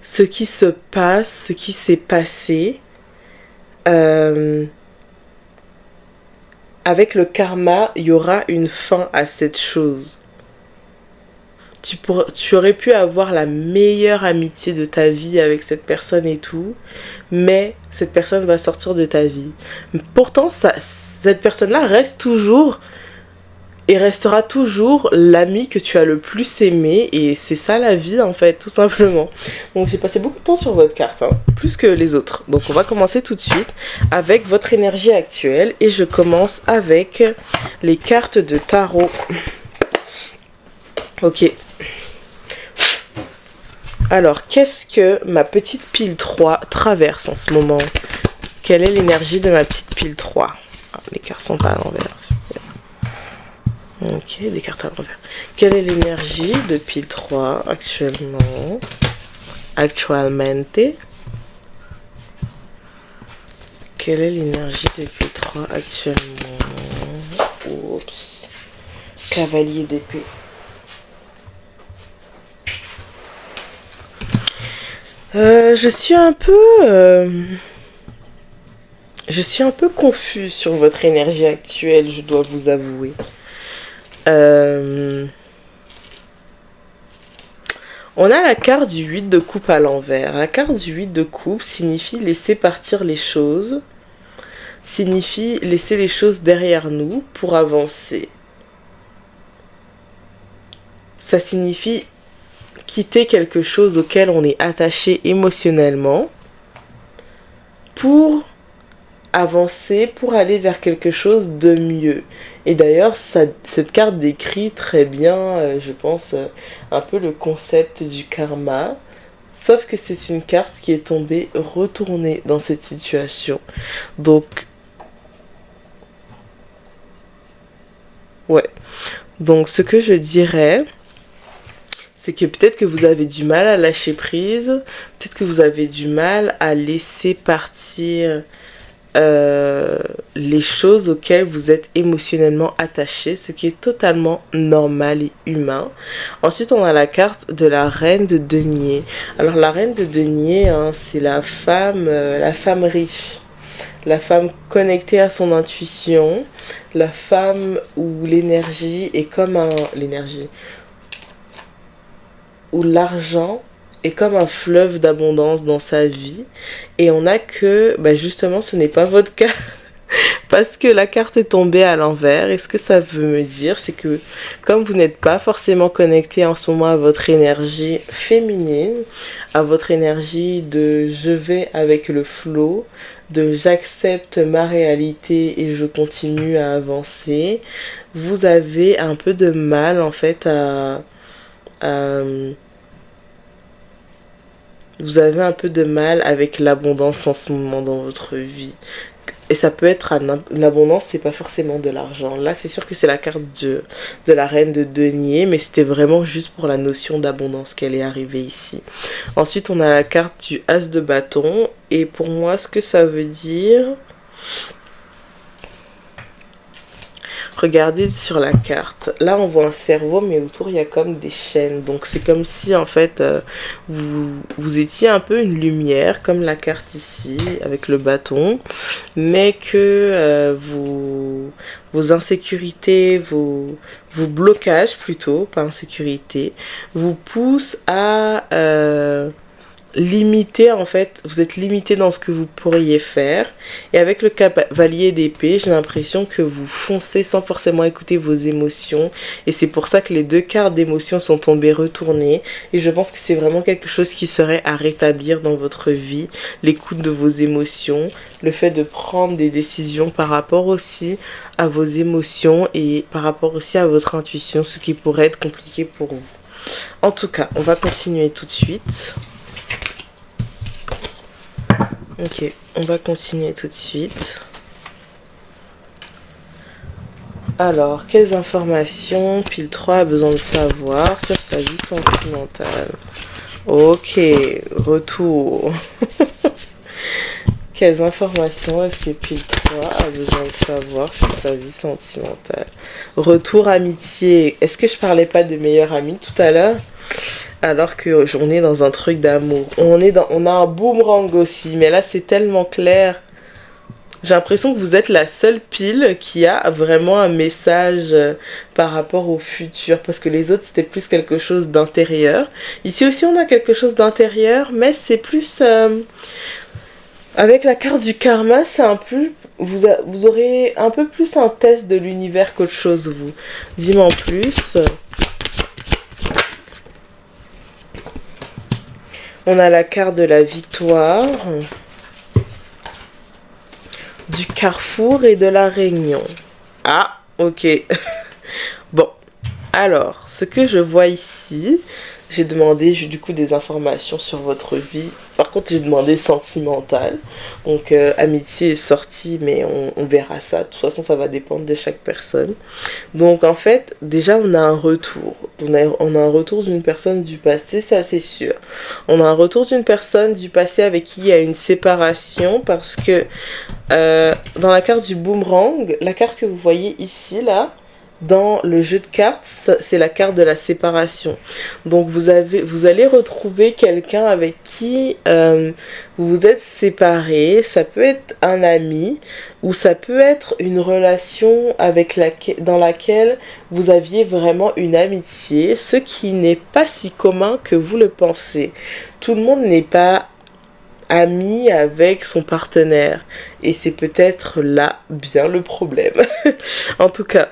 Speaker 1: ce qui se passe, ce qui s'est passé, avec le karma, il y aura une fin à cette chose. Tu aurais pu avoir la meilleure amitié de ta vie avec cette personne et tout, mais cette personne va sortir de ta vie. Pourtant, cette personne-là reste toujours et restera toujours l'ami que tu as le plus aimé, et c'est ça la vie en fait, tout simplement. Donc j'ai passé beaucoup de temps sur votre carte, hein, plus que les autres. Donc on va commencer tout de suite avec votre énergie actuelle, et je commence avec les cartes de tarot. Ok. Alors, qu'est-ce que ma petite pile 3 traverse en ce moment? Quelle est l'énergie de ma petite pile 3? Les cartes sont pas à l'envers. Ok, des cartes à l'envers. Quelle est l'énergie de pile 3 actuellement? Actualmente. Quelle est l'énergie de pile 3 actuellement? Oups. Cavalier d'épée. Je suis un peu confuse sur votre énergie actuelle, je dois vous avouer. On a la carte du 8 de coupe à l'envers. La carte du 8 de coupe signifie laisser partir les choses, signifie laisser les choses derrière nous pour avancer. Ça signifie quitter quelque chose auquel on est attaché émotionnellement pour avancer, pour aller vers quelque chose de mieux. Et d'ailleurs, cette carte décrit très bien, je pense, un peu le concept du karma. Sauf que c'est une carte qui est tombée retournée dans cette situation. Donc, ouais. Donc, ce que je dirais, c'est que peut-être que vous avez du mal à lâcher prise, peut-être que vous avez du mal à laisser partir les choses auxquelles vous êtes émotionnellement attaché, ce qui est totalement normal et humain. Ensuite, on a la carte de la reine de denier. Alors, la reine de denier, hein, c'est la femme riche, la femme connectée à son intuition, la femme où l'énergie est comme l'énergie, où l'argent est comme un fleuve d'abondance dans sa vie. Et on a que, justement, ce n'est pas votre cas. Parce que la carte est tombée à l'envers. Et ce que ça veut me dire, c'est que comme vous n'êtes pas forcément connecté en ce moment à votre énergie féminine, à votre énergie de je vais avec le flow, de j'accepte ma réalité et je continue à avancer, vous avez un peu de mal en fait à vous avez un peu de mal avec l'abondance en ce moment dans votre vie. Et ça peut être l'abondance, c'est pas forcément de l'argent. Là, c'est sûr que c'est la carte de la reine de denier, mais c'était vraiment juste pour la notion d'abondance qu'elle est arrivée ici. Ensuite, on a la carte du as de bâton. Et pour moi, ce que ça veut dire... Regardez sur la carte. Là, on voit un cerveau, mais autour, il y a comme des chaînes. Donc, c'est comme si, en fait, vous étiez un peu une lumière, comme la carte ici, avec le bâton. Mais que vos insécurités, vos blocages plutôt, pas insécurité, vous poussent à... limité en fait, vous êtes limité dans ce que vous pourriez faire, et avec le cavalier d'épée, j'ai l'impression que vous foncez sans forcément écouter vos émotions, et c'est pour ça que les deux cartes d'émotions sont tombées retournées, et je pense que c'est vraiment quelque chose qui serait à rétablir dans votre vie, l'écoute de vos émotions, le fait de prendre des décisions par rapport aussi à vos émotions et par rapport aussi à votre intuition, ce qui pourrait être compliqué pour vous. En tout cas, on va continuer tout de suite. Ok, on va continuer tout de suite. Alors, quelles informations Pile 3 a besoin de savoir sur sa vie sentimentale? Ok, retour. Quelles informations est-ce que Pile 3 a besoin de savoir sur sa vie sentimentale? Retour amitié. Est-ce que je parlais pas de meilleur ami tout à l'heure? Alors que on est dans un truc d'amour. On a un boomerang aussi, mais là c'est tellement clair. J'ai l'impression que vous êtes la seule pile qui a vraiment un message par rapport au futur, parce que les autres c'était plus quelque chose d'intérieur. Ici aussi on a quelque chose d'intérieur, mais c'est plus avec la carte du karma, c'est un peu vous aurez un peu plus un test de l'univers qu'autre chose vous. Dis-moi en plus. On a la carte de la victoire, du carrefour et de la réunion. Ah, ok. Bon, alors, ce que je vois ici, j'ai demandé du coup des informations sur votre vie. Par contre, j'ai demandé sentimental. Donc, amitié est sortie, mais on verra ça. De toute façon, ça va dépendre de chaque personne. Donc, en fait, déjà, on a un retour. On a un retour d'une personne du passé, ça c'est sûr. On a un retour d'une personne du passé avec qui il y a une séparation parce que dans la carte du boomerang, la carte que vous voyez ici, là, dans le jeu de cartes, c'est la carte de la séparation. Donc vous allez retrouver quelqu'un avec qui vous vous êtes séparés. Ça peut être un ami ou ça peut être une relation dans laquelle vous aviez vraiment une amitié, ce qui n'est pas si commun que vous le pensez. Tout le monde n'est pas ami avec son partenaire et c'est peut-être là bien le problème. En tout cas,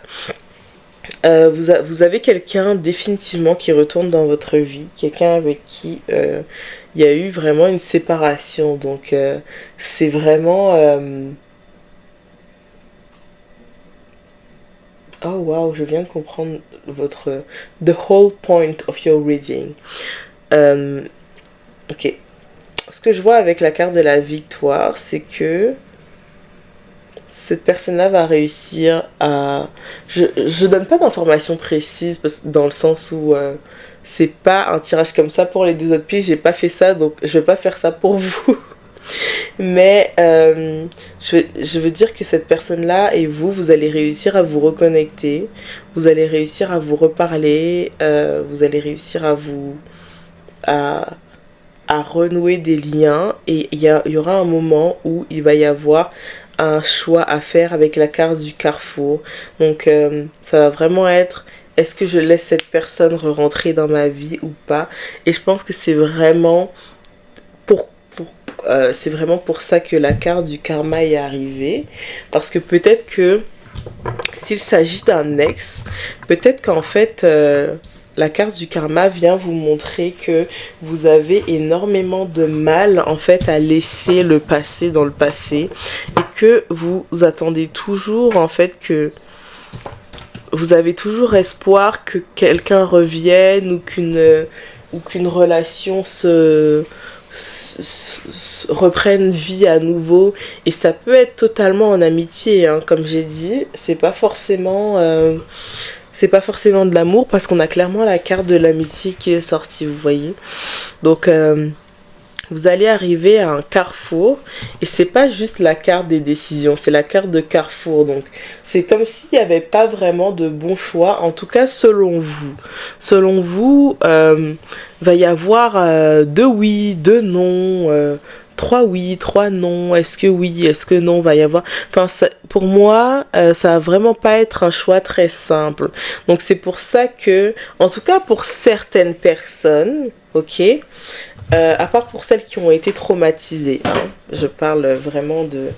Speaker 1: vous avez quelqu'un définitivement qui retourne dans votre vie, quelqu'un avec qui il y a eu vraiment une séparation. Donc c'est vraiment... Oh wow, je viens de comprendre the whole point of your reading. Ok. Ce que je vois avec la carte de la victoire, c'est que cette personne-là va réussir à... Je donne pas d'informations précises dans le sens où c'est pas un tirage comme ça pour les deux autres piges. J'ai pas fait ça, donc je vais pas faire ça pour vous. Mais je veux dire que cette personne-là et vous, vous allez réussir à vous reconnecter. Vous allez réussir à vous reparler. Vous allez réussir à, à renouer des liens. Et il y aura un moment où il va y avoir un choix à faire avec la carte du carrefour. Donc ça va vraiment être, est-ce que je laisse cette personne re-rentrer dans ma vie ou pas? Et je pense que c'est vraiment c'est vraiment pour ça que la carte du karma est arrivée. Parce que peut-être que s'il s'agit d'un ex, peut-être qu'en fait la carte du karma vient vous montrer que vous avez énormément de mal en fait à laisser le passé dans le passé et que vous attendez toujours en fait que vous avez toujours espoir que quelqu'un revienne ou qu'une relation reprenne vie à nouveau. Et ça peut être totalement en amitié, hein. Comme j'ai dit, c'est pas forcément de l'amour, parce qu'on a clairement la carte de l'amitié qui est sortie, vous voyez. Donc vous allez arriver à un carrefour, et c'est pas juste la carte des décisions, c'est la carte de carrefour. Donc c'est comme s'il n'y avait pas vraiment de bon choix, en tout cas selon vous. Selon vous, va y avoir 2 oui, 2 non, 3 oui, 3 non, est-ce que oui, est-ce que non, va y avoir... Enfin, pour moi, ça va vraiment pas être un choix très simple. Donc c'est pour ça que, en tout cas pour certaines personnes, ok, à part pour celles qui ont été traumatisées, hein, je parle vraiment de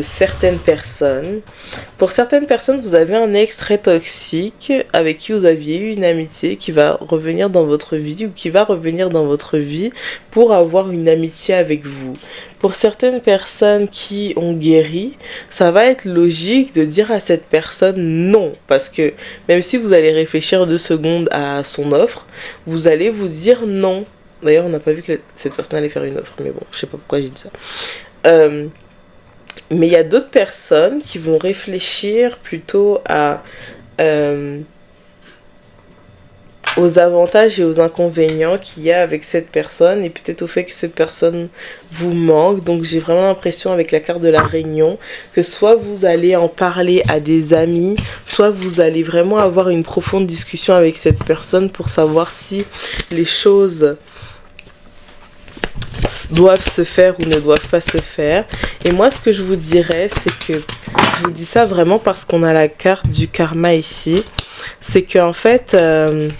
Speaker 1: certaines personnes. Pour certaines personnes, vous avez un ex très toxique avec qui vous aviez eu une amitié qui va revenir dans votre vie ou qui va revenir dans votre vie pour avoir une amitié avec vous. Pour certaines personnes qui ont guéri, ça va être logique de dire à cette personne non, parce que même si vous allez réfléchir 2 secondes à son offre, vous allez vous dire non. D'ailleurs, on n'a pas vu que cette personne allait faire une offre, mais bon, je sais pas pourquoi j'ai dit ça. Mais il y a d'autres personnes qui vont réfléchir plutôt aux avantages et aux inconvénients qu'il y a avec cette personne, et peut-être au fait que cette personne vous manque. Donc j'ai vraiment l'impression avec la carte de la réunion que soit vous allez en parler à des amis, soit vous allez vraiment avoir une profonde discussion avec cette personne pour savoir si les choses doivent se faire ou ne doivent pas se faire. Et moi, ce que je vous dirais, c'est que je vous dis ça vraiment parce qu'on a la carte du karma ici. C'est qu'en fait, et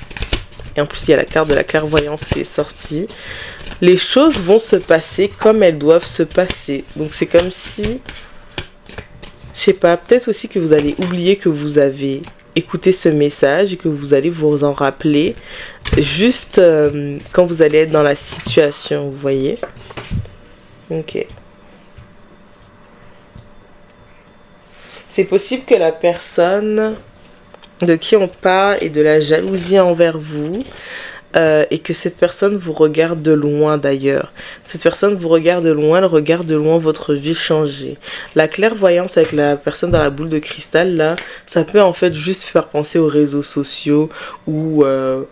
Speaker 1: en plus il y a la carte de la clairvoyance qui est sortie, les choses vont se passer comme elles doivent se passer. Donc c'est comme si, je sais pas, peut-être aussi que vous allez oublier que vous avez écouté ce message et que vous allez vous en rappeler juste quand vous allez être dans la situation, vous voyez. Ok. C'est possible que la personne de qui on parle ait de la jalousie envers vous, et que cette personne vous regarde de loin d'ailleurs. Cette personne vous regarde de loin, elle regarde de loin votre vie changer. La clairvoyance avec la personne dans la boule de cristal, là, ça peut en fait juste faire penser aux réseaux sociaux ou à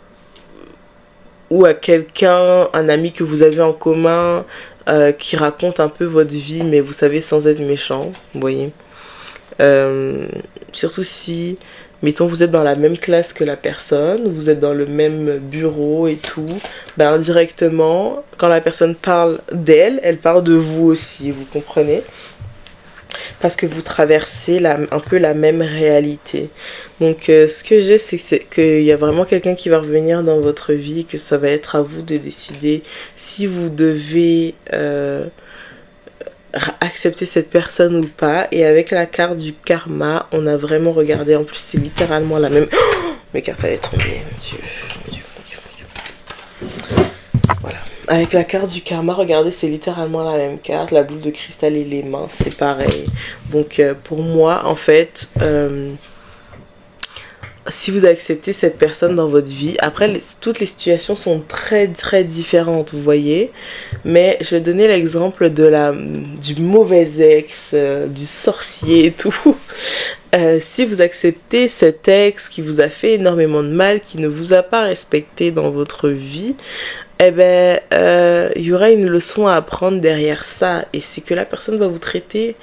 Speaker 1: quelqu'un, un ami que vous avez en commun, qui raconte un peu votre vie, mais vous savez, sans être méchant, vous voyez. Surtout si, mettons, vous êtes dans la même classe que la personne, vous êtes dans le même bureau et tout, ben indirectement, quand la personne parle d'elle, elle parle de vous aussi, vous comprenez? Parce que vous traversez un peu la même réalité. Donc ce que j'ai, c'est qu'il y a vraiment quelqu'un qui va revenir dans votre vie, et que ça va être à vous de décider si vous devez accepter cette personne ou pas. Et avec la carte du karma, on a vraiment regardé, en plus c'est littéralement la même... Oh, mes cartes allaient tomber, mon Dieu, mon Dieu, mon Dieu, mon Dieu. Voilà. Avec la carte du karma, regardez, c'est littéralement la même carte. La boule de cristal et les mains, c'est pareil. Donc pour moi, en fait, si vous acceptez cette personne dans votre vie, après toutes les situations sont très très différentes, vous voyez, mais je vais donner l'exemple du mauvais ex, du sorcier et tout. Si vous acceptez cet ex qui vous a fait énormément de mal, qui ne vous a pas respecté dans votre vie, eh ben, y aura une leçon à apprendre derrière ça, et c'est que la personne va vous traiter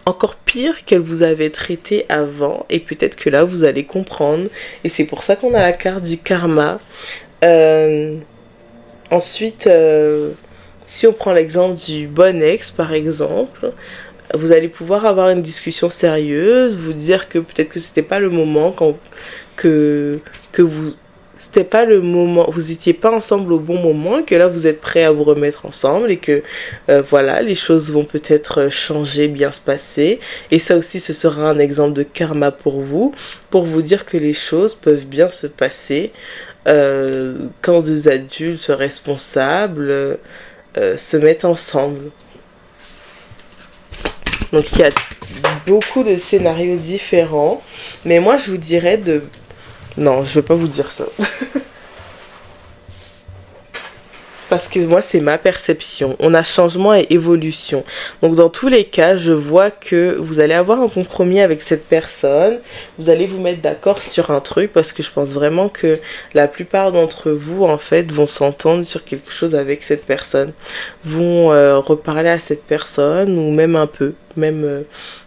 Speaker 1: encore pire qu'elle vous avait traité avant, et peut-être que là vous allez comprendre, et c'est pour ça qu'on a la carte du karma. Ensuite, si on prend l'exemple du bon ex par exemple, vous allez pouvoir avoir une discussion sérieuse, vous dire que peut-être que c'était pas le moment que vous c'était pas le moment, vous étiez pas ensemble au bon moment, et que là vous êtes prêts à vous remettre ensemble, et que voilà, les choses vont peut-être changer, bien se passer, et ça aussi ce sera un exemple de karma pour vous dire que les choses peuvent bien se passer quand deux adultes responsables se mettent ensemble. Donc il y a beaucoup de scénarios différents, mais moi je vous dirais de... Non, je vais pas vous dire ça. Parce que moi, c'est ma perception. On a changement et évolution. Donc, dans tous les cas, je vois que vous allez avoir un compromis avec cette personne. Vous allez vous mettre d'accord sur un truc, parce que je pense vraiment que la plupart d'entre vous, en fait, vont s'entendre sur quelque chose avec cette personne. Vont reparler à cette personne, ou même un peu.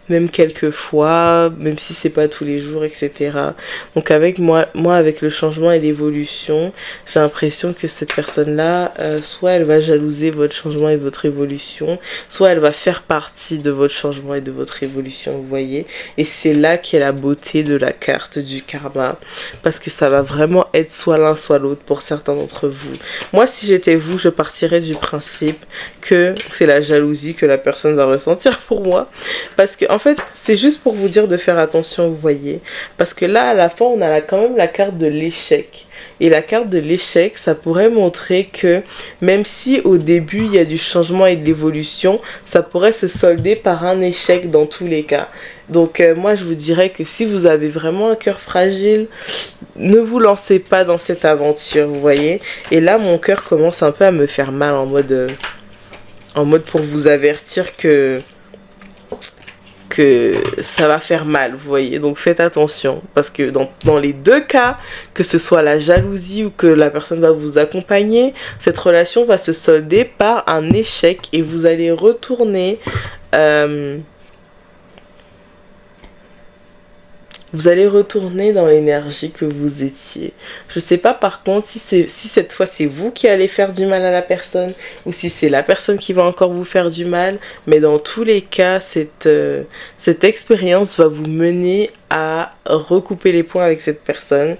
Speaker 1: Même quelques fois, même si c'est pas tous les jours, etc. Donc avec moi avec le changement et l'évolution, j'ai l'impression que cette personne-là, soit elle va jalouser votre changement et votre évolution, soit elle va faire partie de votre changement et de votre évolution, vous voyez. Et c'est là qu'est la beauté de la carte du karma, parce que ça va vraiment être soit l'un soit l'autre pour certains d'entre vous. Moi, si j'étais vous, je partirais du principe que c'est la jalousie que la personne va ressentir pour moi, parce que en fait, c'est juste pour vous dire de faire attention, vous voyez. Parce que là, à la fin, on a quand même la carte de l'échec. Et la carte de l'échec, ça pourrait montrer que même si au début, il y a du changement et de l'évolution, ça pourrait se solder par un échec dans tous les cas. Donc moi, je vous dirais que si vous avez vraiment un cœur fragile, ne vous lancez pas dans cette aventure, vous voyez. Et là, mon cœur commence un peu à me faire mal en mode pour vous avertir que ça va faire mal, vous voyez. Donc faites attention, parce que dans les deux cas, que ce soit la jalousie ou que la personne va vous accompagner, cette relation va se solder par un échec, et vous allez retourner dans l'énergie que vous étiez. Je sais pas par contre si cette fois c'est vous qui allez faire du mal à la personne, ou si c'est la personne qui va encore vous faire du mal, mais dans tous les cas, cette expérience va vous mener à recouper les points avec cette personne.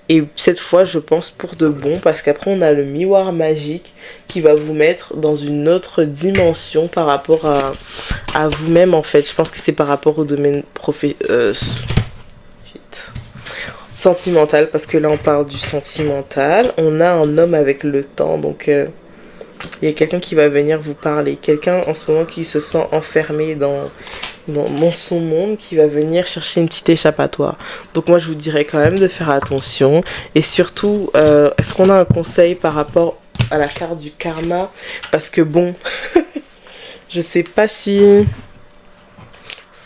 Speaker 1: Et cette fois, je pense pour de bon, parce qu'après on a le miroir magique qui va vous mettre dans une autre dimension par rapport à vous-même, en fait. Je pense que c'est par rapport au domaine sentimental, parce que là on parle du sentimental. On a un homme avec le temps, donc il y a quelqu'un qui va venir vous parler, quelqu'un en ce moment qui se sent enfermé dans son monde, qui va venir chercher une petite échappatoire. Donc moi je vous dirais quand même de faire attention, et surtout est-ce qu'on a un conseil par rapport à la carte du karma, parce que bon je sais pas si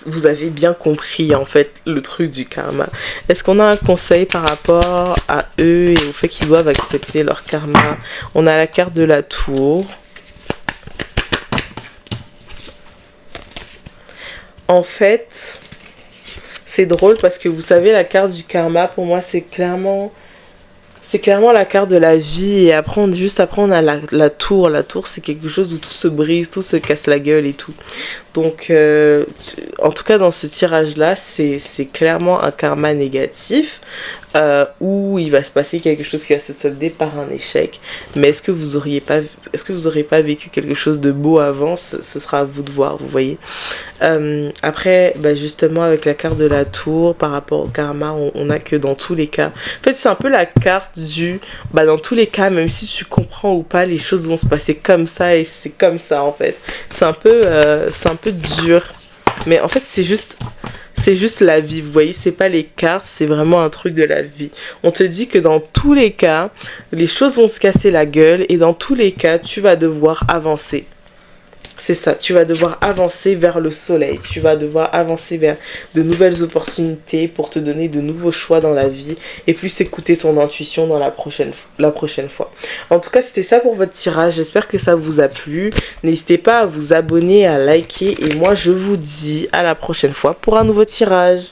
Speaker 1: vous avez bien compris en fait le truc du karma. Est-ce qu'on a un conseil par rapport à eux et au fait qu'ils doivent accepter leur karma? On a la carte de la tour. En fait, c'est drôle parce que vous savez, la carte du karma, pour moi, c'est clairement la carte de la vie. Et après, juste après, on a la tour. La tour, c'est quelque chose où tout se brise, tout se casse la gueule et tout. Donc, en tout cas, dans ce tirage-là, c'est clairement un karma négatif. Où il va se passer quelque chose qui va se solder par un échec. Mais est-ce que vous auriez pas vécu quelque chose de beau avant? Ce sera à vous de voir, vous voyez. Après, justement, avec la carte de la tour, par rapport au karma, on a que dans tous les cas. En fait, c'est un peu la carte dans tous les cas, même si tu comprends ou pas, les choses vont se passer comme ça, et c'est comme ça, en fait. C'est un peu dur. Mais en fait, c'est juste C'est juste la vie, vous voyez, c'est pas les cartes, c'est vraiment un truc de la vie. On te dit que dans tous les cas, les choses vont se casser la gueule et dans tous les cas, tu vas devoir avancer. C'est ça, tu vas devoir avancer vers le soleil, tu vas devoir avancer vers de nouvelles opportunités pour te donner de nouveaux choix dans la vie et plus écouter ton intuition dans la prochaine fois. En tout cas, c'était ça pour votre tirage, j'espère que ça vous a plu. N'hésitez pas à vous abonner, à liker et moi je vous dis à la prochaine fois pour un nouveau tirage.